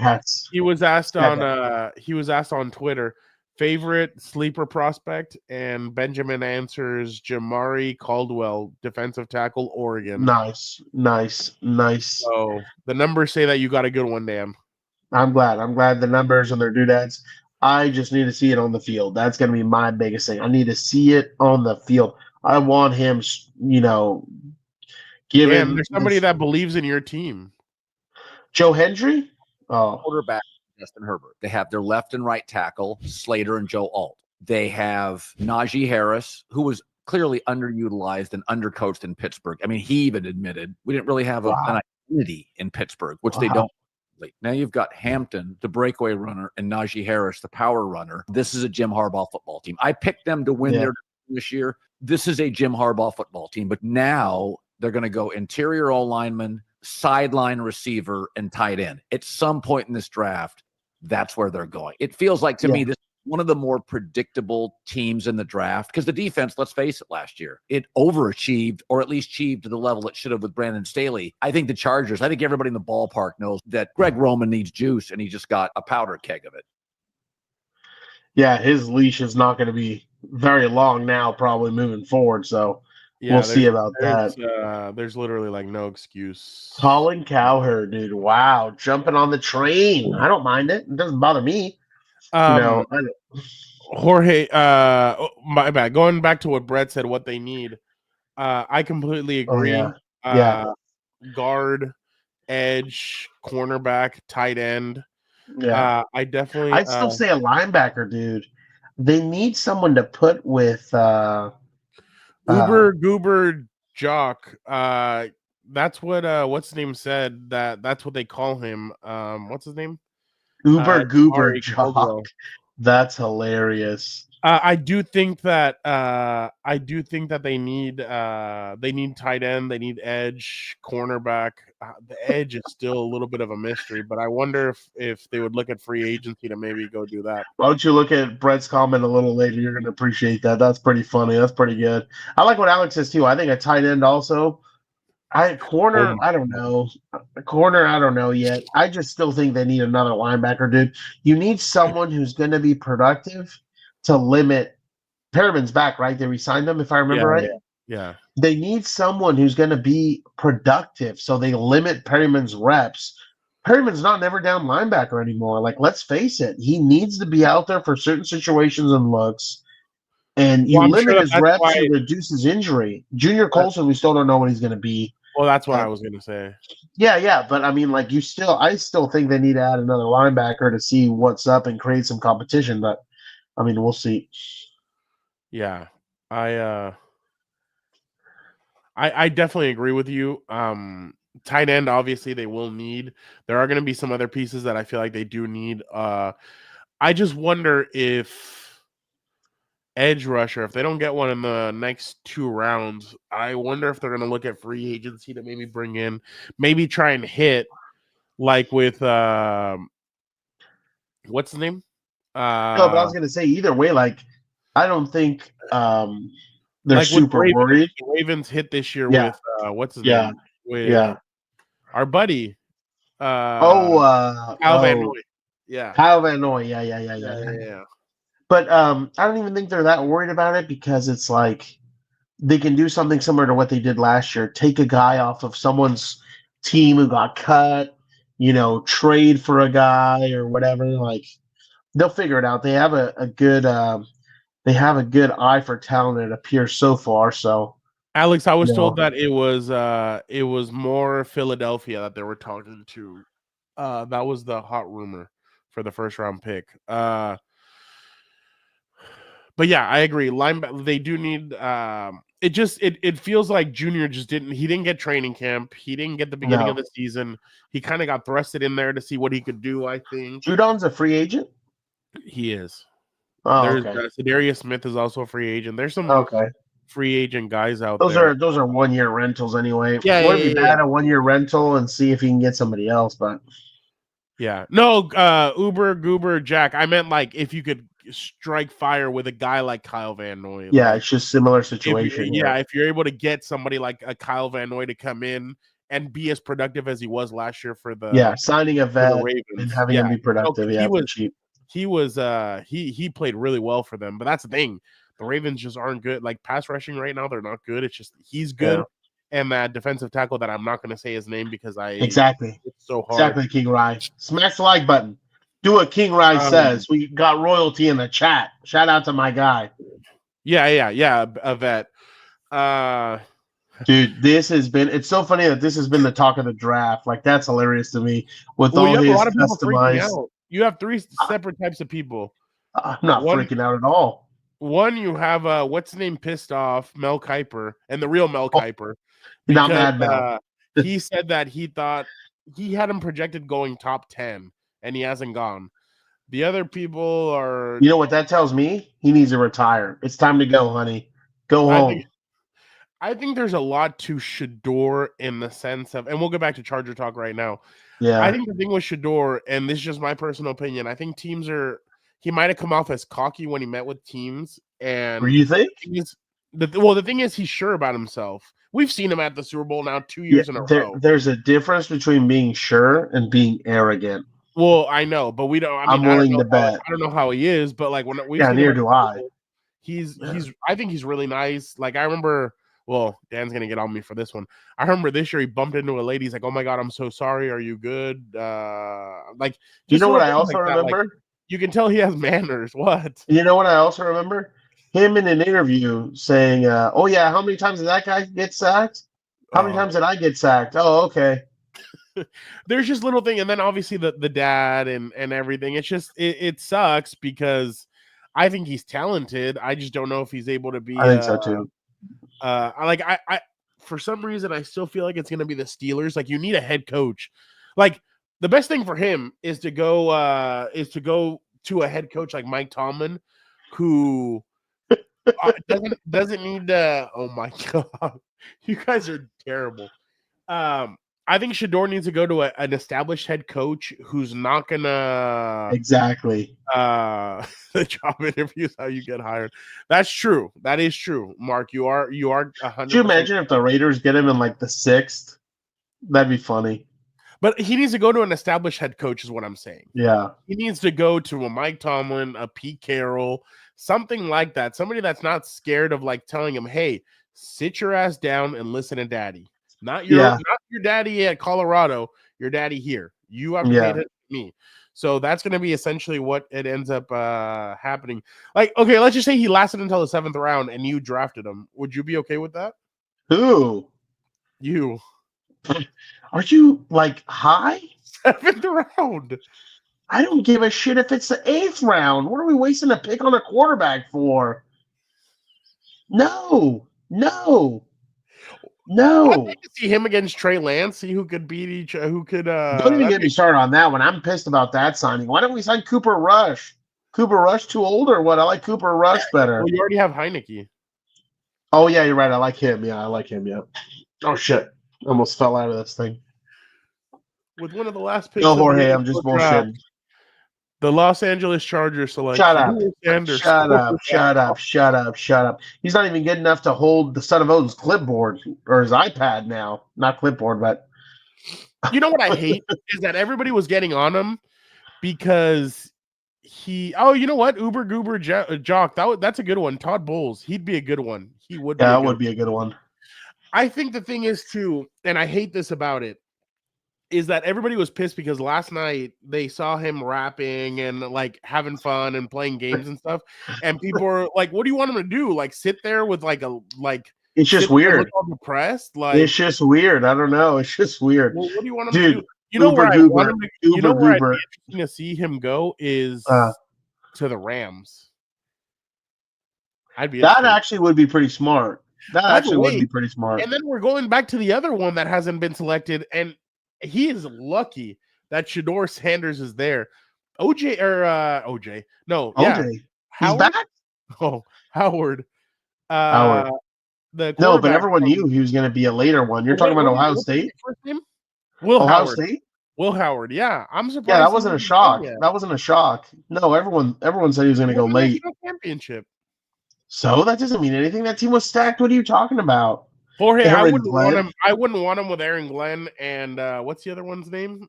Speaker 1: he was asked on Twitter, favorite sleeper prospect, and Benjamin answers Jamari Caldwell, defensive tackle, Oregon.
Speaker 2: Nice.
Speaker 1: So the numbers say that you got a good one, Dan.
Speaker 2: I'm glad the numbers and their doodads. I just need to see it on the field. That's going to be my biggest thing. I need to see it on the field. I want him, given.
Speaker 1: There's somebody that believes in your team.
Speaker 2: Joe Hendry?
Speaker 9: Quarterback, Justin Herbert. They have their left and right tackle, Slater and Joe Alt. They have Najee Harris, who was clearly underutilized and undercoached in Pittsburgh. I mean, he even admitted we didn't really have an identity in Pittsburgh, which they don't. Now you've got Hampton, the breakaway runner, and Najee Harris, the power runner. This is a Jim Harbaugh football team. I picked them to win their this year. This is a Jim Harbaugh football team, but now they're going to go interior all lineman, sideline receiver, and tight end. At some point in this draft, that's where they're going. It feels like to me this is one of the more predictable teams in the draft because the defense, let's face it, last year, it overachieved or at least achieved to the level it should have with Brandon Staley. I think the Chargers, I think everybody in the ballpark knows that Greg Roman needs juice and he just got a powder keg of it.
Speaker 2: Yeah, his leash is not going to be very long now, probably moving forward. So we'll see about that.
Speaker 1: There's literally like no excuse.
Speaker 2: Colin Cowherd, dude. Wow. Jumping on the train. I don't mind it. It doesn't bother me.
Speaker 1: Jorge, my bad. Going back to what Brett said, what they need. I completely agree. Guard, edge, cornerback, tight end.
Speaker 2: Yeah. I'd still say a linebacker, dude. They need someone to put with
Speaker 1: Goober Jock. That's what what's his name said. That's what they call him. What's his name?
Speaker 2: Uber Goober
Speaker 1: Jamari
Speaker 2: Jock.
Speaker 1: Caldwell.
Speaker 2: That's hilarious.
Speaker 1: I do think that they need tight end, they need edge, cornerback. The edge is still a little bit of a mystery, but I wonder if they would look at free agency to maybe go do that.
Speaker 2: Why don't you look at Brett's comment a little later? You're going to appreciate that. That's pretty funny. That's pretty good. I like what Alex says too. I think a tight end also. Corner, I don't know. Corner, I don't know yet. I just still think they need another linebacker, dude. You need someone who's going to be productive to limit. Perriman's back, right? They re-signed him, if I remember right.
Speaker 1: Yeah.
Speaker 2: They need someone who's going to be productive, so they limit Perriman's reps. Perriman's not an ever down linebacker anymore. Like, let's face it, he needs to be out there for certain situations and looks. And you limit his reps, you reduce his injury. Junior Colson, we still don't know what he's going to be.
Speaker 1: Well, that's what I was going to say.
Speaker 2: Yeah, but I mean, like, I still think they need to add another linebacker to see what's up and create some competition. But I mean, we'll see.
Speaker 1: Yeah, I definitely agree with you. Tight end, obviously, they will need. There are going to be some other pieces that I feel like they do need. I just wonder if edge rusher, if they don't get one in the next 2 rounds, I wonder if they're going to look at free agency to maybe bring in, maybe try and hit like with what's the name?
Speaker 2: No, but I was going to say either way, like, I don't think they're
Speaker 1: like
Speaker 2: super worried.
Speaker 1: The Ravens hit this year with what's his name? With our buddy.
Speaker 2: Kyle
Speaker 1: Van Noy. Yeah.
Speaker 2: Kyle Van Noy. Yeah. But I don't even think they're that worried about it because it's like they can do something similar to what they did last year. Take a guy off of someone's team who got cut, trade for a guy or whatever. Like, they'll figure it out. They have a good eye for talent, it appears so far. So,
Speaker 1: Alex, I was told that it was more Philadelphia that they were talking to. That was the hot rumor for the first round pick. But yeah, I agree. They do need. It feels like Junior just didn't get training camp. He didn't get the beginning of the season. He kind of got thrusted in there to see what he could do. I think
Speaker 2: Judon's a free agent.
Speaker 1: He is.
Speaker 2: Oh,
Speaker 1: There's
Speaker 2: okay.
Speaker 1: Shedeur Smith is also a free agent. There's some free agent guys out
Speaker 2: there.
Speaker 1: Those
Speaker 2: are 1 year rentals anyway.
Speaker 1: Yeah,
Speaker 2: Wouldn't be bad a 1 year rental and see if he can get somebody else. But
Speaker 1: Uber Goober Jack. I meant like if you could strike fire with a guy like Kyle Van Noy.
Speaker 2: Yeah, it's just similar situation.
Speaker 1: If you're able to get somebody like a Kyle Van Noy to come in and be as productive as he was last year for the
Speaker 2: signing a vet and having him be productive.
Speaker 1: He played really well for them, but that's the thing. The Ravens just aren't good. Like pass rushing right now, they're not good. It's just he's good, and that defensive tackle that I'm not going to say his name because it's so hard.
Speaker 2: Exactly, King Rye. Smash the like button. Do what King Rye says. We got royalty in the chat. Shout out to my guy.
Speaker 1: Yeah, a vet.
Speaker 2: Dude, it's so funny that this has been the talk of the draft. Like, that's hilarious to me. With all his
Speaker 1: a lot of people freaking
Speaker 2: customized.
Speaker 1: out. You have 3 separate types of people.
Speaker 2: I'm not freaking out at all.
Speaker 1: One, you have what's his name pissed off, Mel Kiper, and the real Mel Kiper.
Speaker 2: Not Mad Mel.
Speaker 1: He said that he thought he had him projected going top 10, and he hasn't gone. The other people are.
Speaker 2: You know what that tells me? He needs to retire. It's time to go, honey. Go home.
Speaker 1: I think there's a lot to Shedeur in the sense of, and we'll go back to Charger talk right now.
Speaker 2: Yeah.
Speaker 1: I think the thing with Shedeur, and this is just my personal opinion, I think he might have come off as cocky when he met with teams. And
Speaker 2: you think?
Speaker 1: The thing is, he's sure about himself. We've seen him at the Super Bowl now 2 years in a row.
Speaker 2: There's a difference between being sure and being arrogant.
Speaker 1: Well, I know, but we don't.
Speaker 2: I'm willing to bet.
Speaker 1: I don't know how he is, but like when we
Speaker 2: neither do I.
Speaker 1: He's. I think he's really nice. Like I remember. Well, Dan's gonna get on me for this one. I remember this year he bumped into a lady. He's like, "Oh my god, I'm so sorry. Are you good?" Like,
Speaker 2: you know what I also remember?
Speaker 1: Like, you can tell he has manners. What?
Speaker 2: You know what I also remember? Him in an interview saying, "Oh yeah, how many times did that guy get sacked? How many times did I get sacked? Oh, okay."
Speaker 1: There's just little thing, and then obviously the dad and everything. It's just it sucks because I think he's talented. I just don't know if he's able to be.
Speaker 2: I think so too.
Speaker 1: I for some reason I still feel like it's gonna be the Steelers. Like you need a head coach. Like the best thing for him is to go to a head coach like Mike Tomlin, who doesn't need to. Oh my god, you guys are terrible. I think Shedeur needs to go to an established head coach who's not gonna
Speaker 2: Exactly.
Speaker 1: the job interviews how you get hired. That's true. That is true. Mark, you are 100%.
Speaker 2: Could you imagine if the Raiders get him in like the 6th? That'd be funny.
Speaker 1: But he needs to go to an established head coach, is what I'm saying.
Speaker 2: Yeah.
Speaker 1: He needs to go to a Mike Tomlin, a Pete Carroll, something like that. Somebody that's not scared of like telling him, "Hey, sit your ass down and listen to daddy." Not your daddy at Colorado, your daddy here. You have to pay attention to me. So that's going to be essentially what it ends up happening. Like, okay, let's just say he lasted until the 7th round and you drafted him. Would you be okay with that?
Speaker 2: Who?
Speaker 1: You.
Speaker 2: Are you like high?
Speaker 1: 7th round.
Speaker 2: I don't give a shit if it's the 8th round. What are we wasting a pick on a quarterback for? No.
Speaker 1: I'd like to see him against Trey Lance, see who could beat each who could
Speaker 2: Don't even get me started on that one. I'm pissed about that signing. Why don't we sign Cooper Rush? Cooper Rush too old or what? I like Cooper Rush better.
Speaker 1: Well, you already have Heineke.
Speaker 2: Oh yeah, you're right. I like him. Yeah, I like him. Yeah. Oh shit. Almost fell out of this thing.
Speaker 1: With one of the last picks.
Speaker 2: No, Jorge, I'm just bullshitting.
Speaker 1: The Los Angeles Chargers select.
Speaker 2: Shut up.
Speaker 1: Sanders.
Speaker 2: Shut up. He's not even good enough to hold the son of Odin's clipboard or his iPad now. Not clipboard, but
Speaker 1: you know what I hate is that everybody was getting on him because you know what? Uber Goober Jock. That's a good one. Todd Bowles. He'd be a good one. He would be.
Speaker 2: Yeah, that would be a good one.
Speaker 1: I think the thing is too, and I hate this about it, is that everybody was pissed because last night they saw him rapping and like having fun and playing games and stuff, and people were like, "What do you want him to do? Like sit there with
Speaker 2: It's just weird.
Speaker 1: All depressed. Like
Speaker 2: it's just weird. I don't know. It's just weird.
Speaker 1: Well, what do you want him to do? You know where I want him to, you know where I'd be interesting to see him go is to the Rams.
Speaker 2: That actually would be pretty smart. That actually would be pretty smart.
Speaker 1: And then we're going back to the other one that hasn't been selected, and he is lucky that Shedeur Sanders is there. OJ. No,
Speaker 2: OJ. He's back?
Speaker 1: Oh, Howard.
Speaker 2: Howard. No, but everyone knew he was going to be a later one. You're talking about Ohio State?
Speaker 1: Ohio
Speaker 2: State?
Speaker 1: Will Howard. Yeah, I'm surprised.
Speaker 2: Yeah, that wasn't a shock. That wasn't a shock. No, everyone said he was going to go late.
Speaker 1: Championship.
Speaker 2: So that doesn't mean anything. That team was stacked. What are you talking about?
Speaker 1: Jorge, I wouldn't want him with Aaron Glenn and what's the other one's name?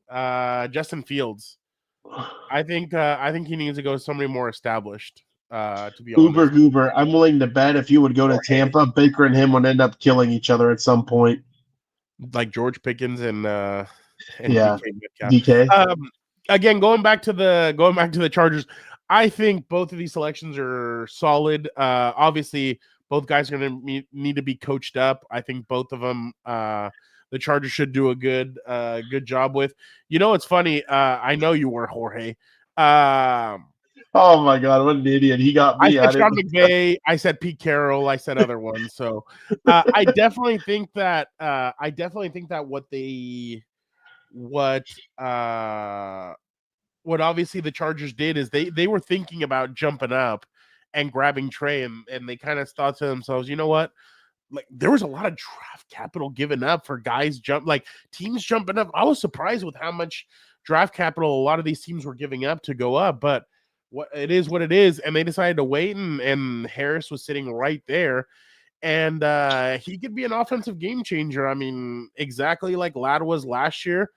Speaker 1: Justin Fields. I think he needs to go to somebody more established. To be honest.
Speaker 2: Goober. I'm willing to bet if you would go to Tampa, Baker and him would end up killing each other at some point.
Speaker 1: Like George Pickens and
Speaker 2: DK.
Speaker 1: Again, going back to the Chargers, I think both of these selections are solid. Obviously, both guys are going to need to be coached up. I think both of them, the Chargers should do a good job with. You know, it's funny. I know you were Jorge.
Speaker 2: Oh my God, what an idiot! He got me.
Speaker 1: I said Sean McVay. I said Pete Carroll. I said other ones. So I definitely think that. What obviously the Chargers did is they were thinking about jumping up and grabbing Trey, and they kind of thought to themselves, you know what? Like there was a lot of draft capital given up for guys teams jumping up. I was surprised with how much draft capital a lot of these teams were giving up to go up, but what it is, and they decided to wait, and Harris was sitting right there, and he could be an offensive game changer. I mean, exactly like Ladd was last year.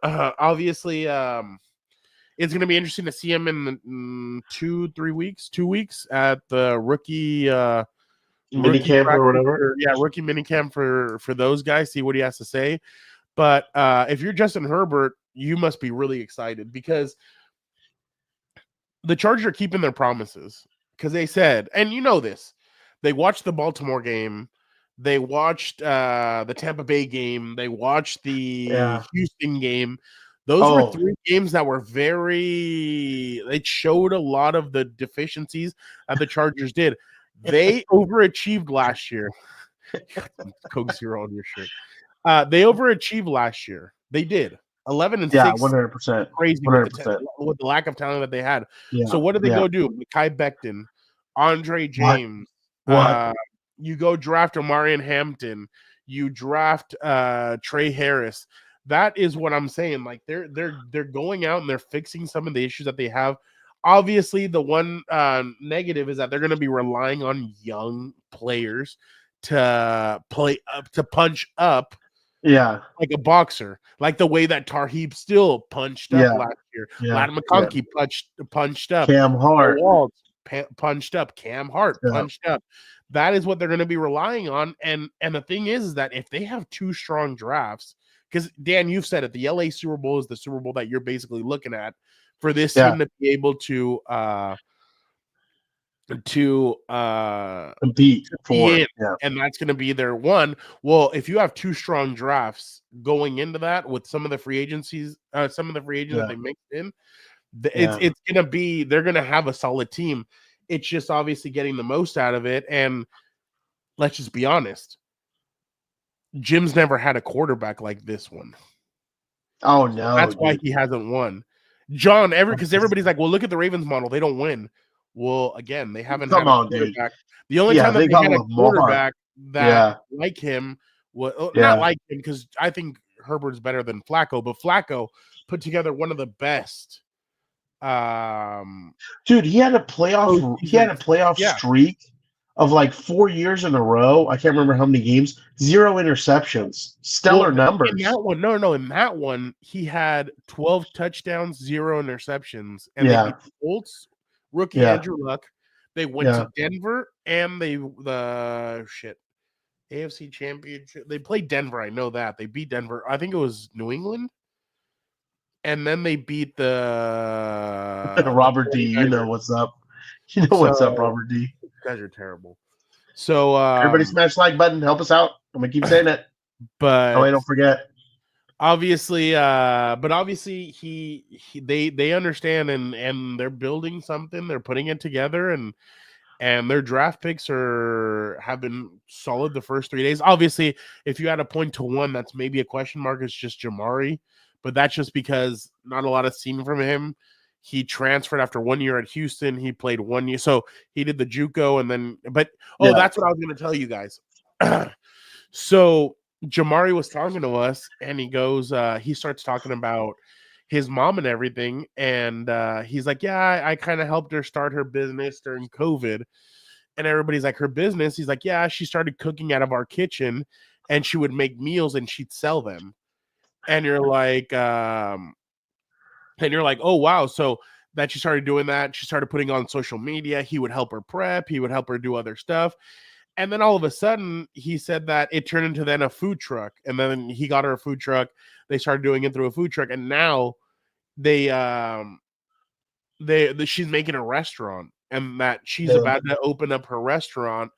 Speaker 1: Obviously, it's going to be interesting to see him in 2 weeks at the rookie
Speaker 2: minicamp or whatever.
Speaker 1: Rookie minicamp for those guys. See what he has to say. But if you're Justin Herbert, you must be really excited because the Chargers are keeping their promises because they said, and you know this, they watched the Baltimore game. They watched the Tampa Bay game. They watched the Houston game. Those were 3 games that were it showed a lot of the deficiencies that the Chargers did. They overachieved last year. Coke Zero on your shirt. They overachieved last year. They did. 11 and
Speaker 2: Yeah,
Speaker 1: 6.
Speaker 2: 100%.
Speaker 1: Crazy
Speaker 2: 100%.
Speaker 1: with the lack of talent that they had.
Speaker 2: Yeah.
Speaker 1: So what did they
Speaker 2: yeah.
Speaker 1: go do? Mekhi Becton, Andre James.
Speaker 2: What?
Speaker 1: You go draft Omarion Hampton. You draft Tre Harris. That is what I'm saying. Like they're going out and they're fixing some of the issues that they have. Obviously, the one negative is that they're going to be relying on young players to play up, to punch up
Speaker 2: Yeah.
Speaker 1: like a boxer, like the way that Tarheeb still punched up
Speaker 2: Yeah.
Speaker 1: last year.
Speaker 2: Yeah.
Speaker 1: Latin McConkey punched up.
Speaker 2: Cam Hart.
Speaker 1: Waltz punched up. Cam Hart
Speaker 2: Yeah.
Speaker 1: punched up. That is what they're going to be relying on. And the thing is that if they have two strong drafts, because Dan, you've said it, the LA Super Bowl is the Super Bowl that you're basically looking at for this team to be able to
Speaker 2: compete for
Speaker 1: it, and that's going to be their one. Well, if you have two strong drafts going into that with some of the free agencies, that they mixed in, it's going to be, they're going to have a solid team. It's just obviously getting the most out of it. And let's just be honest, Jim's never had a quarterback like this one.
Speaker 2: Oh no,
Speaker 1: that's why he hasn't won. John, because everybody's like, well, look at the Ravens model, they don't win. Well, again, they haven't had a quarterback. Dude. The only time that they had a quarterback that like him was not like him, because I think Herbert's better than Flacco, but Flacco put together one of the best.
Speaker 2: Dude, he had a playoff streak of like 4 years in a row. I can't remember how many games. 0 interceptions. Stellar numbers.
Speaker 1: In that one, in that one, he had 12 touchdowns, 0 interceptions, and they beat the Colts. Rookie Andrew Luck. They went to Denver, and AFC Championship. They played Denver. I know that. They beat Denver. I think it was New England. And then they beat the
Speaker 2: Robert D. You know what's up. You know what's up, Robert D.
Speaker 1: You guys are terrible. So
Speaker 2: everybody smash like button. Help us out. I'm gonna keep saying it.
Speaker 1: But
Speaker 2: wait, don't forget.
Speaker 1: Obviously, they understand and they're building something. They're putting it together, and their draft picks have been solid the first 3 days. Obviously, if you had to point to one that's maybe a question mark, it's just Jamari, but that's just because not a lot is seen from him. He transferred after 1 year at Houston. He played 1 year, so he did the JUCO, and then that's what I was going to tell you guys. So Jamari was talking to us, and he goes, he starts talking about his mom and everything, and he's like, yeah, I kind of helped her start her business during COVID. And everybody's like, her business? He's like, yeah, she started cooking out of our kitchen, and she would make meals and she'd sell them. And you're like, oh wow. So that she started doing that, she started putting on social media. He would help her prep, he would help her do other stuff. And then all of a sudden, he said that it turned into then a food truck. And then he got her a food truck. They started doing it through a food truck. And now she's making a restaurant, and that she's about to open up her restaurant.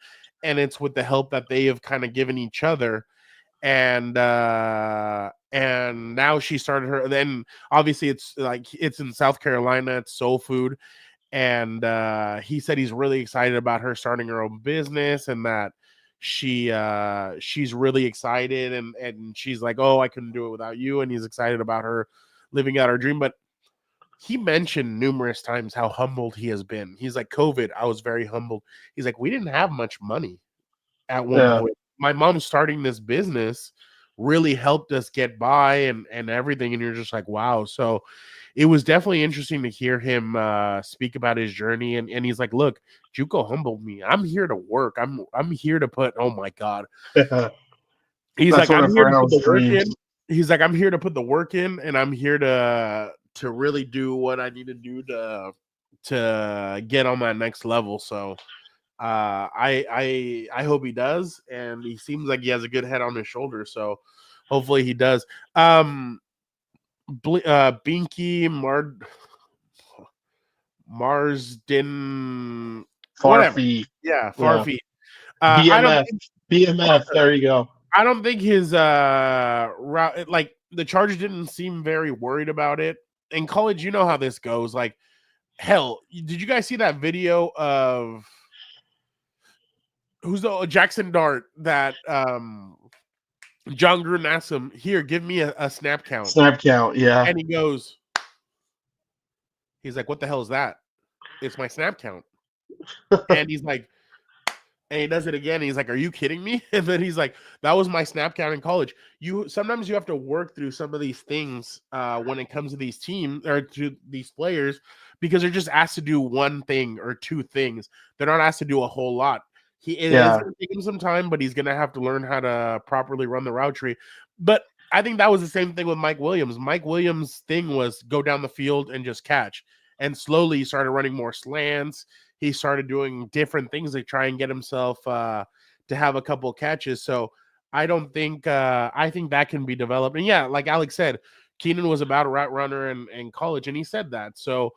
Speaker 1: And it's with the help that they have kind of given each other. And now she started her. Then obviously it's in South Carolina. It's soul food. And he said he's really excited about her starting her own business, and that she's really excited, and she's like, oh, I couldn't do it without you. And he's excited about her living out her dream. But he mentioned numerous times how humbled he has been. He's like, COVID, I was very humbled. He's like, we didn't have much money at one point. My mom starting this business really helped us get by and everything. And you're just like, wow. So it was definitely interesting to hear him speak about his journey. And he's like, look, JUCO humbled me. I'm here to work. I'm here to put, oh my God. He's like, I'm here to put the work in. He's like, I'm here to put the work in, and I'm here to really do what I need to do to get on that next level. So I hope he does, and he seems like he has a good head on his shoulder. So hopefully he does. Binky Marsden
Speaker 2: Farfie.
Speaker 1: Yeah, Farfie.
Speaker 2: BMF. There you go.
Speaker 1: I don't think his route, like the Chargers didn't seem very worried about it. In college, you know how this goes. Like, hell, did you guys see that video of who's the Jackson Dart that John Gruden asks him, "Here, give me a snap count."
Speaker 2: Snap count, yeah.
Speaker 1: And he goes, he's like, "What the hell is that?" "It's my snap count." And he's like, and he does it again. And he's like, "Are you kidding me?" And then he's like, "That was my snap count in college." Sometimes you have to work through some of these things when it comes to these teams or to these players, because they're just asked to do one thing or two things. They're not asked to do a whole lot. It is going to take him some time, but he's going to have to learn how to properly run the route tree. But I think that was the same thing with Mike Williams. Mike Williams' thing was go down the field and just catch. And slowly he started running more slants. He started doing different things to try and get himself to have a couple of catches. So I think that can be developed. And yeah, like Alex said, Keenan was about a route runner in college, and he said that. So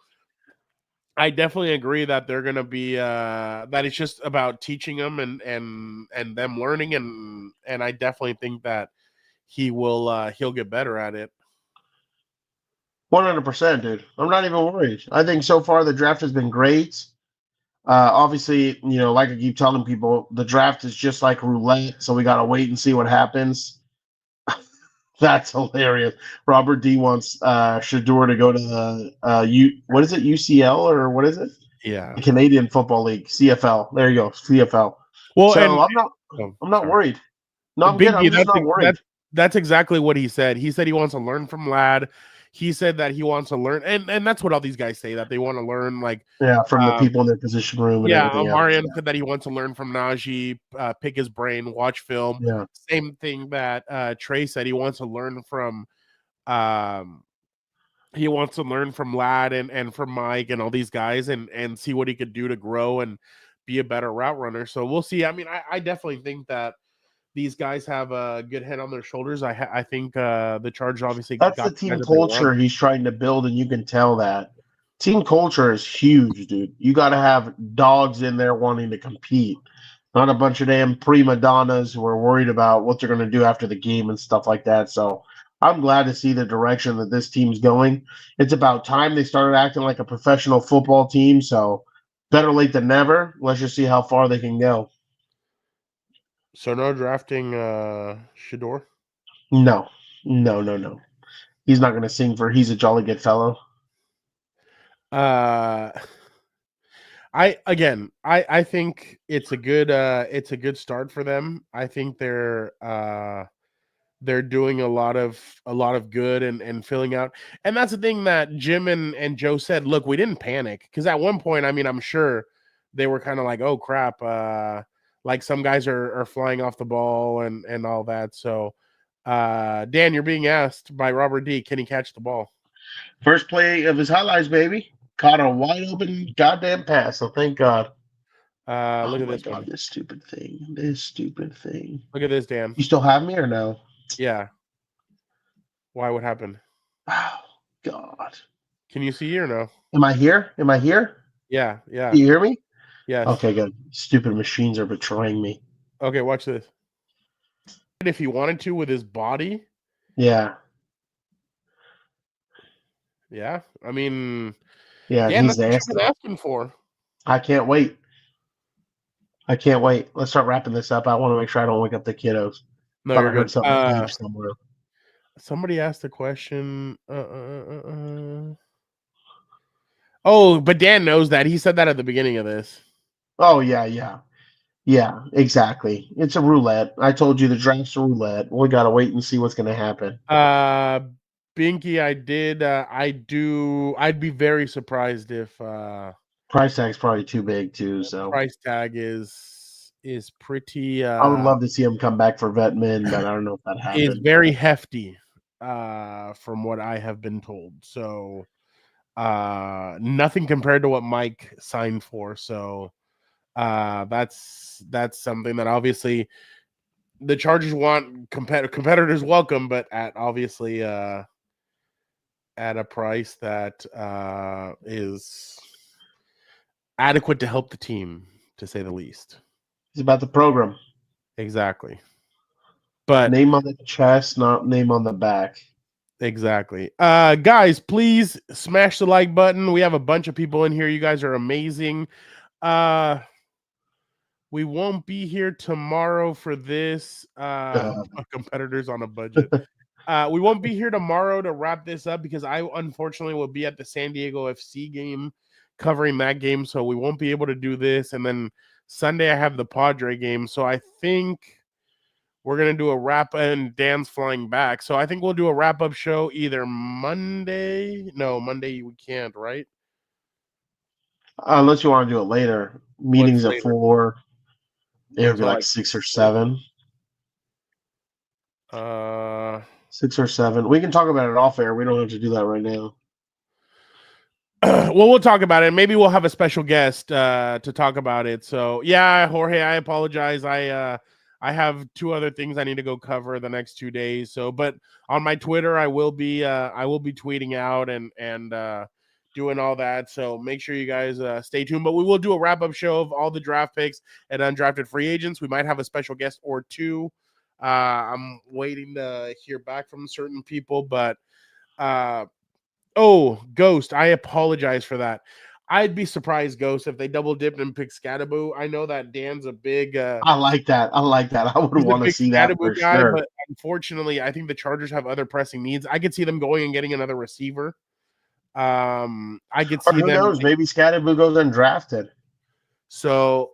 Speaker 1: I definitely agree that they're going to be that it's just about teaching them and them learning, and I definitely think that he'll get better at it.
Speaker 2: 100%, dude. I'm not even worried. I think so far the draft has been great. Obviously, like I keep telling people, the draft is just like roulette, so we got to wait and see what happens. That's hilarious. Robert D wants Shedeur to go to the what is it, UCL or what is it?
Speaker 1: Yeah,
Speaker 2: the Canadian Football League, CFL. There you go, CFL.
Speaker 1: Well,
Speaker 2: so
Speaker 1: and
Speaker 2: I'm not worried. No, I'm
Speaker 1: Binky,
Speaker 2: good. I'm just not worried.
Speaker 1: That's exactly what he said. He said he wants to learn from Ladd. He said that he wants to learn, and that's what all these guys say, that they want to learn, like
Speaker 2: from the people in their position room and everything
Speaker 1: Marion
Speaker 2: else.
Speaker 1: said that he wants to learn from Najee, pick his brain, watch film.
Speaker 2: Yeah.
Speaker 1: Same thing that Trey said. He wants to learn from Ladd and from Mike and all these guys and see what he could do to grow and be a better route runner. So we'll see. I mean, I definitely think that these guys have a good head on their shoulders. I think the Chargers obviously
Speaker 2: that's the team culture he's trying to build, and you can tell that team culture is huge, dude. You got to have dogs in there wanting to compete, not a bunch of damn prima donnas who are worried about what they're going to do after the game and stuff like that. So I'm glad to see the direction that this team's going. It's about time they started acting like a professional football team. So better late than never. Let's just see how far they can go.
Speaker 1: So no drafting Shedeur?
Speaker 2: No. He's not going to sing for "He's a Jolly Good Fellow."
Speaker 1: I think it's a good start for them. I think they're doing a lot of good and filling out. And that's the thing that Jim and Joe said, look, we didn't panic, because at one point, I mean, I'm sure they were kind of like, oh crap, like some guys are flying off the ball and all that. So Dan, you're being asked by Robert D, can he catch the ball?
Speaker 2: First play of his highlights, baby. Caught a wide open goddamn pass. So thank God.
Speaker 1: Look at this
Speaker 2: God,
Speaker 1: one.
Speaker 2: This stupid thing.
Speaker 1: Look at this, Dan.
Speaker 2: You still have me or no?
Speaker 1: Yeah. Why? What happened?
Speaker 2: Oh God.
Speaker 1: Can you see or no?
Speaker 2: Am I here?
Speaker 1: Yeah.
Speaker 2: Can you hear me?
Speaker 1: Yes.
Speaker 2: Okay, good. Stupid machines are betraying me.
Speaker 1: Okay, watch this. If he wanted to with his body.
Speaker 2: Yeah.
Speaker 1: Yeah. I mean,
Speaker 2: yeah,
Speaker 1: Dan,
Speaker 2: he's
Speaker 1: that's what you've been asking for.
Speaker 2: I can't wait. Let's start wrapping this up. I want to make sure I don't wake up the kiddos.
Speaker 1: No, you're good.
Speaker 2: Somewhere.
Speaker 1: Somebody asked a question. Oh, but Dan knows that. He said that at the beginning of this.
Speaker 2: Oh, yeah. Yeah, exactly. It's a roulette. I told you the draft's a roulette. We got to wait and see what's going to happen.
Speaker 1: Binky, I'd be very surprised if
Speaker 2: price tag's probably too big too. So
Speaker 1: price tag is pretty.
Speaker 2: I would love to see him come back for vet min, but I don't know if that happens.
Speaker 1: It's very hefty, from what I have been told. So, nothing compared to what Mike signed for. So, that's something that obviously the Chargers want. Competitors welcome, but at obviously at a price that is adequate to help the team, to say the least.
Speaker 2: It's about the program.
Speaker 1: Exactly. But
Speaker 2: name on the chest, not name on the back.
Speaker 1: Exactly. Guys, please smash the like button. We have a bunch of people in here. You guys are amazing. We won't be here tomorrow for this. Competitors on a budget. We won't be here tomorrow to wrap this up because I unfortunately will be at the San Diego FC game covering that game. So we won't be able to do this. And then Sunday I have the Padre game. So I think we're going to do a wrap, and Dan's flying back. So I think we'll do a wrap-up show either Monday. No, Monday we can't, right?
Speaker 2: Unless you want to do it later. Meetings
Speaker 1: What's
Speaker 2: at 4. It would be
Speaker 1: So
Speaker 2: like
Speaker 1: like
Speaker 2: 6 or 7. 6 or 7. We can talk about it off air. We don't have to do that right now.
Speaker 1: Well, we'll talk about it. Maybe we'll have a special guest to talk about it. So yeah, Jorge, I apologize. I have 2 other things I need to go cover the next 2 days. So, but on my Twitter, I will be tweeting out and doing all that. So make sure you guys stay tuned. But we will do a wrap up show of all the draft picks and undrafted free agents. We might have a special guest or 2. I'm waiting to hear back from certain people, but oh, Ghost, I apologize for that. I'd be surprised, Ghost, if they double dipped and picked Scattaboo. I know that Dan's a big
Speaker 2: I like that. I would want to see that for sure.
Speaker 1: But unfortunately, I think the Chargers have other pressing needs. I could see them going and getting another receiver. I could see
Speaker 2: who
Speaker 1: them.
Speaker 2: knows? Maybe Scattaboo goes undrafted.
Speaker 1: So,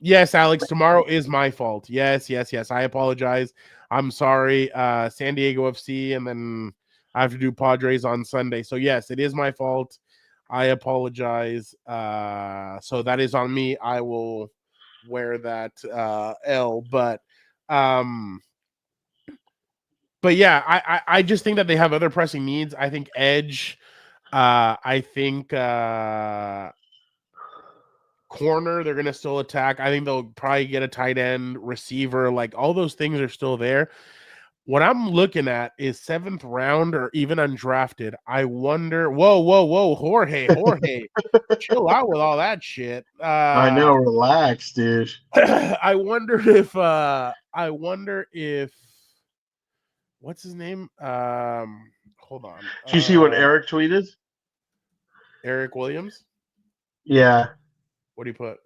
Speaker 1: yes, Alex, tomorrow is my fault. Yes. I apologize. I'm sorry. San Diego FC, and then I have to do Padres on Sunday. So, yes, it is my fault. I apologize. So that is on me. I will wear that L. But yeah, I just think that they have other pressing needs. I think edge. I think corner, they're going to still attack. I think they'll probably get a tight end, receiver, like all those things are still there. What I'm looking at is 7th round or even undrafted. I wonder, whoa, Jorge, chill out with all that shit.
Speaker 2: I know, relax, dude.
Speaker 1: I wonder if what's his name? Hold on.
Speaker 2: Did you see what Eric tweeted?
Speaker 1: Eric Williams?
Speaker 2: Yeah.
Speaker 1: What do you put?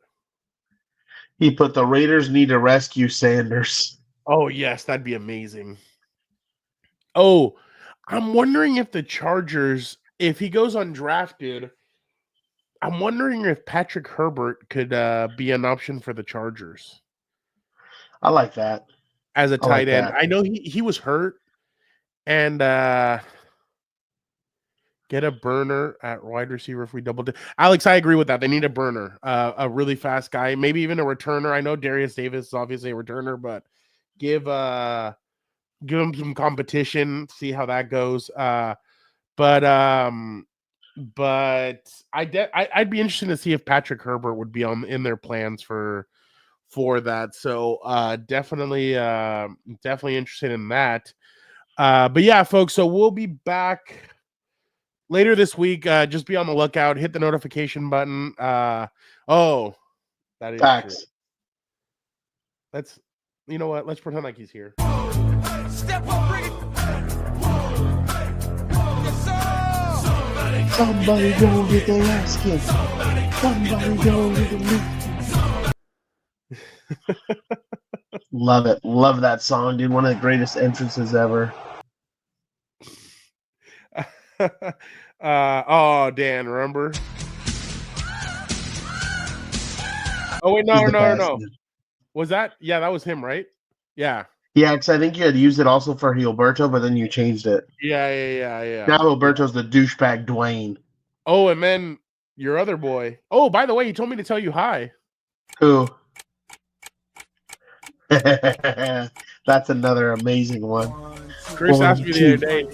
Speaker 2: He put the Raiders need to rescue Sanders.
Speaker 1: Oh, yes, that'd be amazing. Oh, I'm wondering if the Chargers, if he goes undrafted, I'm wondering if Patrick Herbert could be an option for the Chargers.
Speaker 2: I like that.
Speaker 1: As a tight end. I know he was hurt, and get a burner at wide receiver if we double dip. Alex, I agree with that. They need a burner, a really fast guy, maybe even a returner. I know Darius Davis is obviously a returner, but give him some competition, see how that goes. But I'd be interested to see if Patrick Herbert would be in their plans for that. So definitely interested in that. But yeah, folks, so we'll be back later this week. Just be on the lookout. Hit the notification button. That is
Speaker 2: facts.
Speaker 1: True. Let's, you know what? Let's pretend like he's here.
Speaker 10: Step up, bring it.
Speaker 2: Somebody go get their ass kicked. Somebody go get the Love it. Love that song, dude. One of the greatest entrances ever.
Speaker 1: Dan, remember? Oh wait, no. Was that? Yeah, that was him, right? Yeah.
Speaker 2: Yeah, because I think you had used it also for Gilberto, but then you changed it.
Speaker 1: Yeah.
Speaker 2: Now Gilberto's the douchebag Dwayne.
Speaker 1: Oh, and then your other boy. Oh, by the way, he told me to tell you hi.
Speaker 2: Who? That's another amazing one.
Speaker 1: Chris asked me the other day.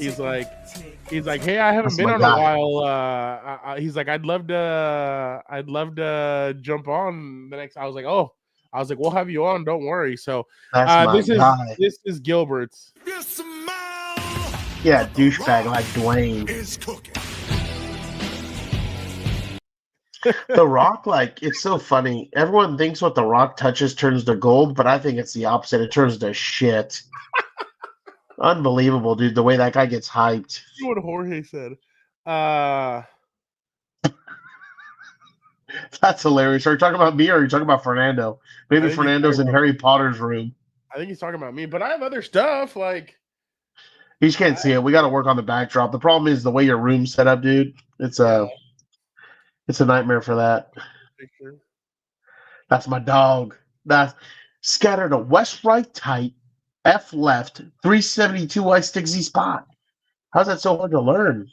Speaker 1: He's like, hey, I haven't been on a while. He's like, I'd love to jump on the next. I was like, we'll have you on. Don't worry. So this is Gilbert's.
Speaker 2: Yeah, douchebag like Dwayne. The Rock, like, it's so funny. Everyone thinks what The Rock touches turns to gold, but I think it's the opposite. It turns to shit. Unbelievable, dude. The way that guy gets hyped.
Speaker 1: You know what Jorge said.
Speaker 2: That's hilarious. Are you talking about me or are you talking about Fernando? Maybe
Speaker 1: I think he's
Speaker 2: Fernando's
Speaker 1: talking
Speaker 2: in
Speaker 1: about
Speaker 2: Harry Potter's room.
Speaker 1: I think he's talking about me, but I have other stuff like
Speaker 2: You just can't see it. We got to work on the backdrop. The problem is the way your room's set up, dude. It's a nightmare for that.
Speaker 1: picture.
Speaker 2: That's my dog. That's scattered a west right tight, F left, 372 I stick Z spot. How's that so hard to learn?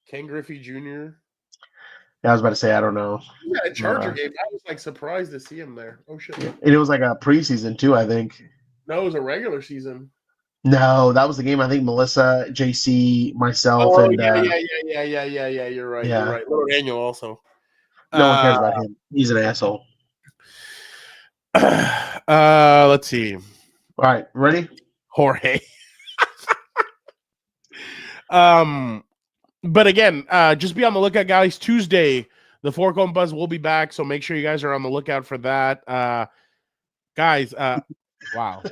Speaker 1: Ken Griffey Jr.
Speaker 2: Yeah, I was about to say I don't know.
Speaker 1: Yeah, a Charger game. I was like surprised to see him there. Oh shit.
Speaker 2: And it was like a preseason too, I think.
Speaker 1: No, it was a regular season.
Speaker 2: No, that was the game. I think Melissa, JC, myself,
Speaker 1: Oh
Speaker 2: and
Speaker 1: yeah. You're right.
Speaker 2: Yeah.
Speaker 1: You're right. Little Daniel also.
Speaker 2: no one cares about him. He's an asshole.
Speaker 1: Let's see.
Speaker 2: All right, ready?
Speaker 1: Jorge. But again, just be on the lookout, guys. Tuesday, the Four Compas will be back, so make sure you guys are on the lookout for that. Guys, wow.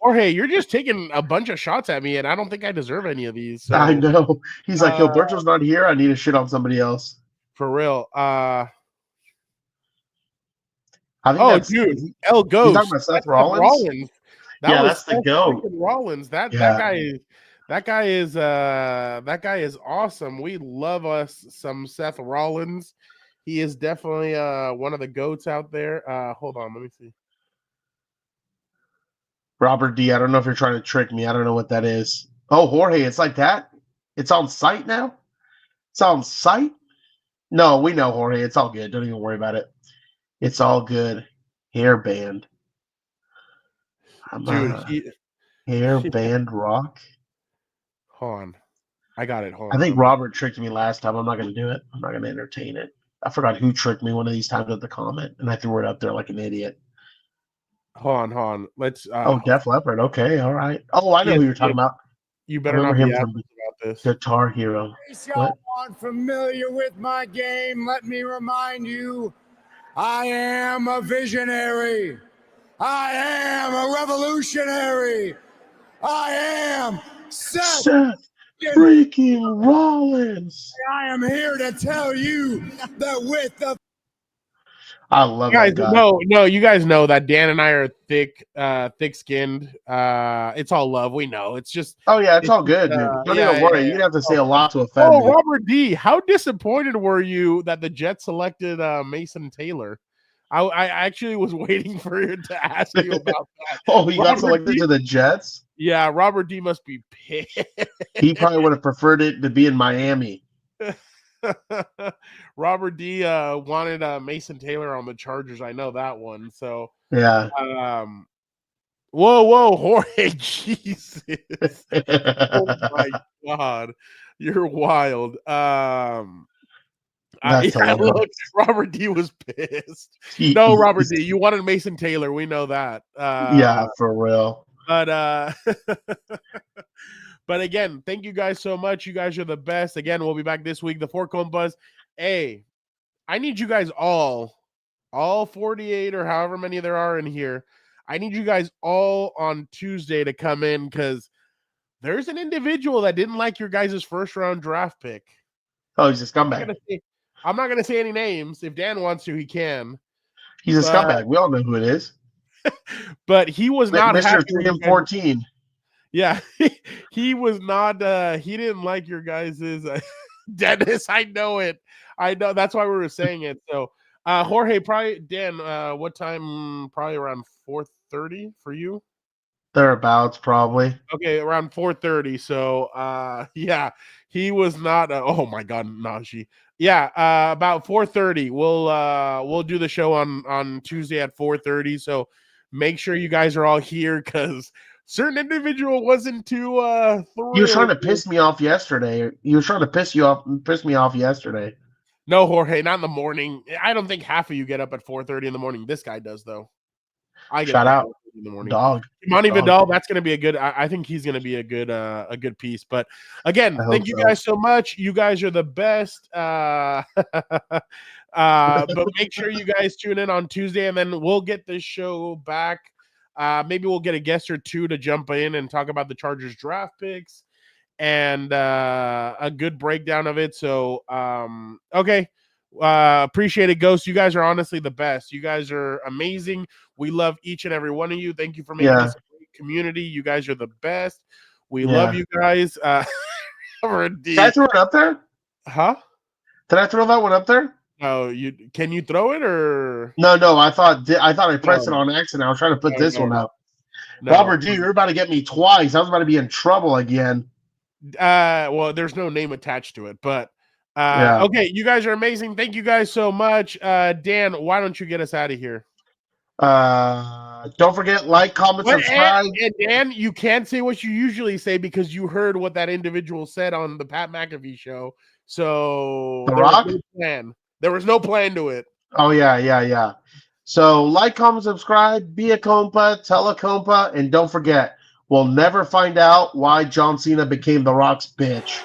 Speaker 1: Jorge, you're just taking a bunch of shots at me, and I don't think I deserve any of these. So,
Speaker 2: I know. He's like, Gilberto's not here. I need to shit on somebody else.
Speaker 1: for real.
Speaker 2: I think
Speaker 1: Dude, El Ghost.
Speaker 2: talking about Seth
Speaker 1: That's
Speaker 2: Rollins?
Speaker 1: That was
Speaker 2: that's the
Speaker 1: Seth
Speaker 2: goat.
Speaker 1: freaking Rollins. That guy is awesome. We love us some Seth Rollins. He is definitely one of the goats out there. Hold on, let me see.
Speaker 2: Robert D. I don't know if you're trying to trick me. I don't know what that is. Oh, Jorge, it's like that? It's on site now? It's on site? No, we know, Jorge. It's all good. Don't even worry about it. It's all good. Hairband. Hairband rock.
Speaker 1: Hold on. I got it. Hold
Speaker 2: I
Speaker 1: on.
Speaker 2: think Robert tricked me last time. I'm not going to do it. I'm not going to entertain it. I forgot who tricked me one of these times with the comment, and I threw it up there like an idiot.
Speaker 1: Hold on. Let's.
Speaker 2: Def Leppard. Okay, all right. Oh, I know who you're talking about.
Speaker 1: You better
Speaker 2: I
Speaker 1: not
Speaker 2: remember
Speaker 1: be
Speaker 2: him
Speaker 1: asking
Speaker 2: from
Speaker 1: about this.
Speaker 2: Guitar Hero.
Speaker 10: In case y'all aren't familiar with my game, let me remind you, I am a visionary. I am a revolutionary. I am Seth
Speaker 2: freaking Rollins.
Speaker 10: I am here to tell you that with the
Speaker 2: I love
Speaker 1: Guys,
Speaker 2: that guy.
Speaker 1: no, you guys know that Dan and I are thick-skinned. It's all love. We know. It's just.
Speaker 2: Oh yeah, it's all good, dude. Don't even worry. You'd have to say a lot to offend me.
Speaker 1: Robert D, how disappointed were you that the Jets selected Mason Taylor? I actually was waiting for you to ask you about that.
Speaker 2: Oh, he got selected to the Jets?
Speaker 1: Yeah, Robert D must be pissed.
Speaker 2: He probably would have preferred it to be in Miami.
Speaker 1: Robert D wanted Mason Taylor on the Chargers. I know that one. So
Speaker 2: yeah.
Speaker 1: Whoa, Jorge, Jesus! Oh my God, you're wild. Look, Robert D was pissed. No, Robert D, you wanted Mason Taylor. We know that.
Speaker 2: Yeah, for real.
Speaker 1: But but again, thank you guys so much. You guys are the best. Again, we'll be back this week. The Four Compas. Hey, I need you guys all 48 or however many there are in here. I need you guys all on Tuesday to come in because there's an individual that didn't like your guys' first round draft pick.
Speaker 2: Oh, he's a scumbag.
Speaker 1: I'm not going to say any names. If Dan wants to, he can.
Speaker 2: He's a scumbag. We all know who it is.
Speaker 1: But he was not
Speaker 2: Mr. 3 and 14.
Speaker 1: Yeah, he was not. He didn't like your guys' Dennis. I know it. I know. That's why we were saying it. So, Jorge, probably Dan. What time? Probably around 4:30 for you.
Speaker 2: Thereabouts, probably.
Speaker 1: Okay, around 4:30. So, yeah, he was not. Oh my God, Najee. Yeah, about 4:30. We'll do the show on Tuesday at 4:30. So make sure you guys are all here because certain individual wasn't too thrilled.
Speaker 2: You were trying to piss me off yesterday. You were trying to piss me off yesterday.
Speaker 1: No, Jorge, not in the morning. I don't think half of you get up at 4:30 in the morning. This guy does though. I get
Speaker 2: Shout out
Speaker 1: in the morning.
Speaker 2: Dog.
Speaker 1: Monty Vidal, that's going to be a good. I think he's going to be a good piece. But again, thank you guys so much. You guys are the best. But make sure you guys tune in on Tuesday, and then we'll get this show back. Maybe we'll get a guest or two to jump in and talk about the Chargers draft picks and a good breakdown of it. So, okay, Appreciate it, Ghost. You guys are honestly the best. You guys are amazing. We love each and every one of you. Thank you for making this a great community. You guys are the best. We love you guys.
Speaker 2: Did I throw it up there?
Speaker 1: Huh?
Speaker 2: Did I throw that one up there?
Speaker 1: Oh, can you throw it or
Speaker 2: No? I thought I pressed it on accident. I was trying to put this one up.
Speaker 1: No.
Speaker 2: Robert G, you're about to get me twice. I was about to be in trouble again.
Speaker 1: Well, there's no name attached to it, but okay, you guys are amazing. Thank you guys so much. Dan, why don't you get us out of here?
Speaker 2: Don't forget, like, comment, subscribe.
Speaker 1: And Dan, you can't say what you usually say because you heard what that individual said on the Pat McAfee show. So
Speaker 2: The Rock?
Speaker 1: There was no plan to it.
Speaker 2: Oh, yeah. So like, comment, subscribe, be a compa, tell a compa, and don't forget, we'll never find out why John Cena became The Rock's bitch.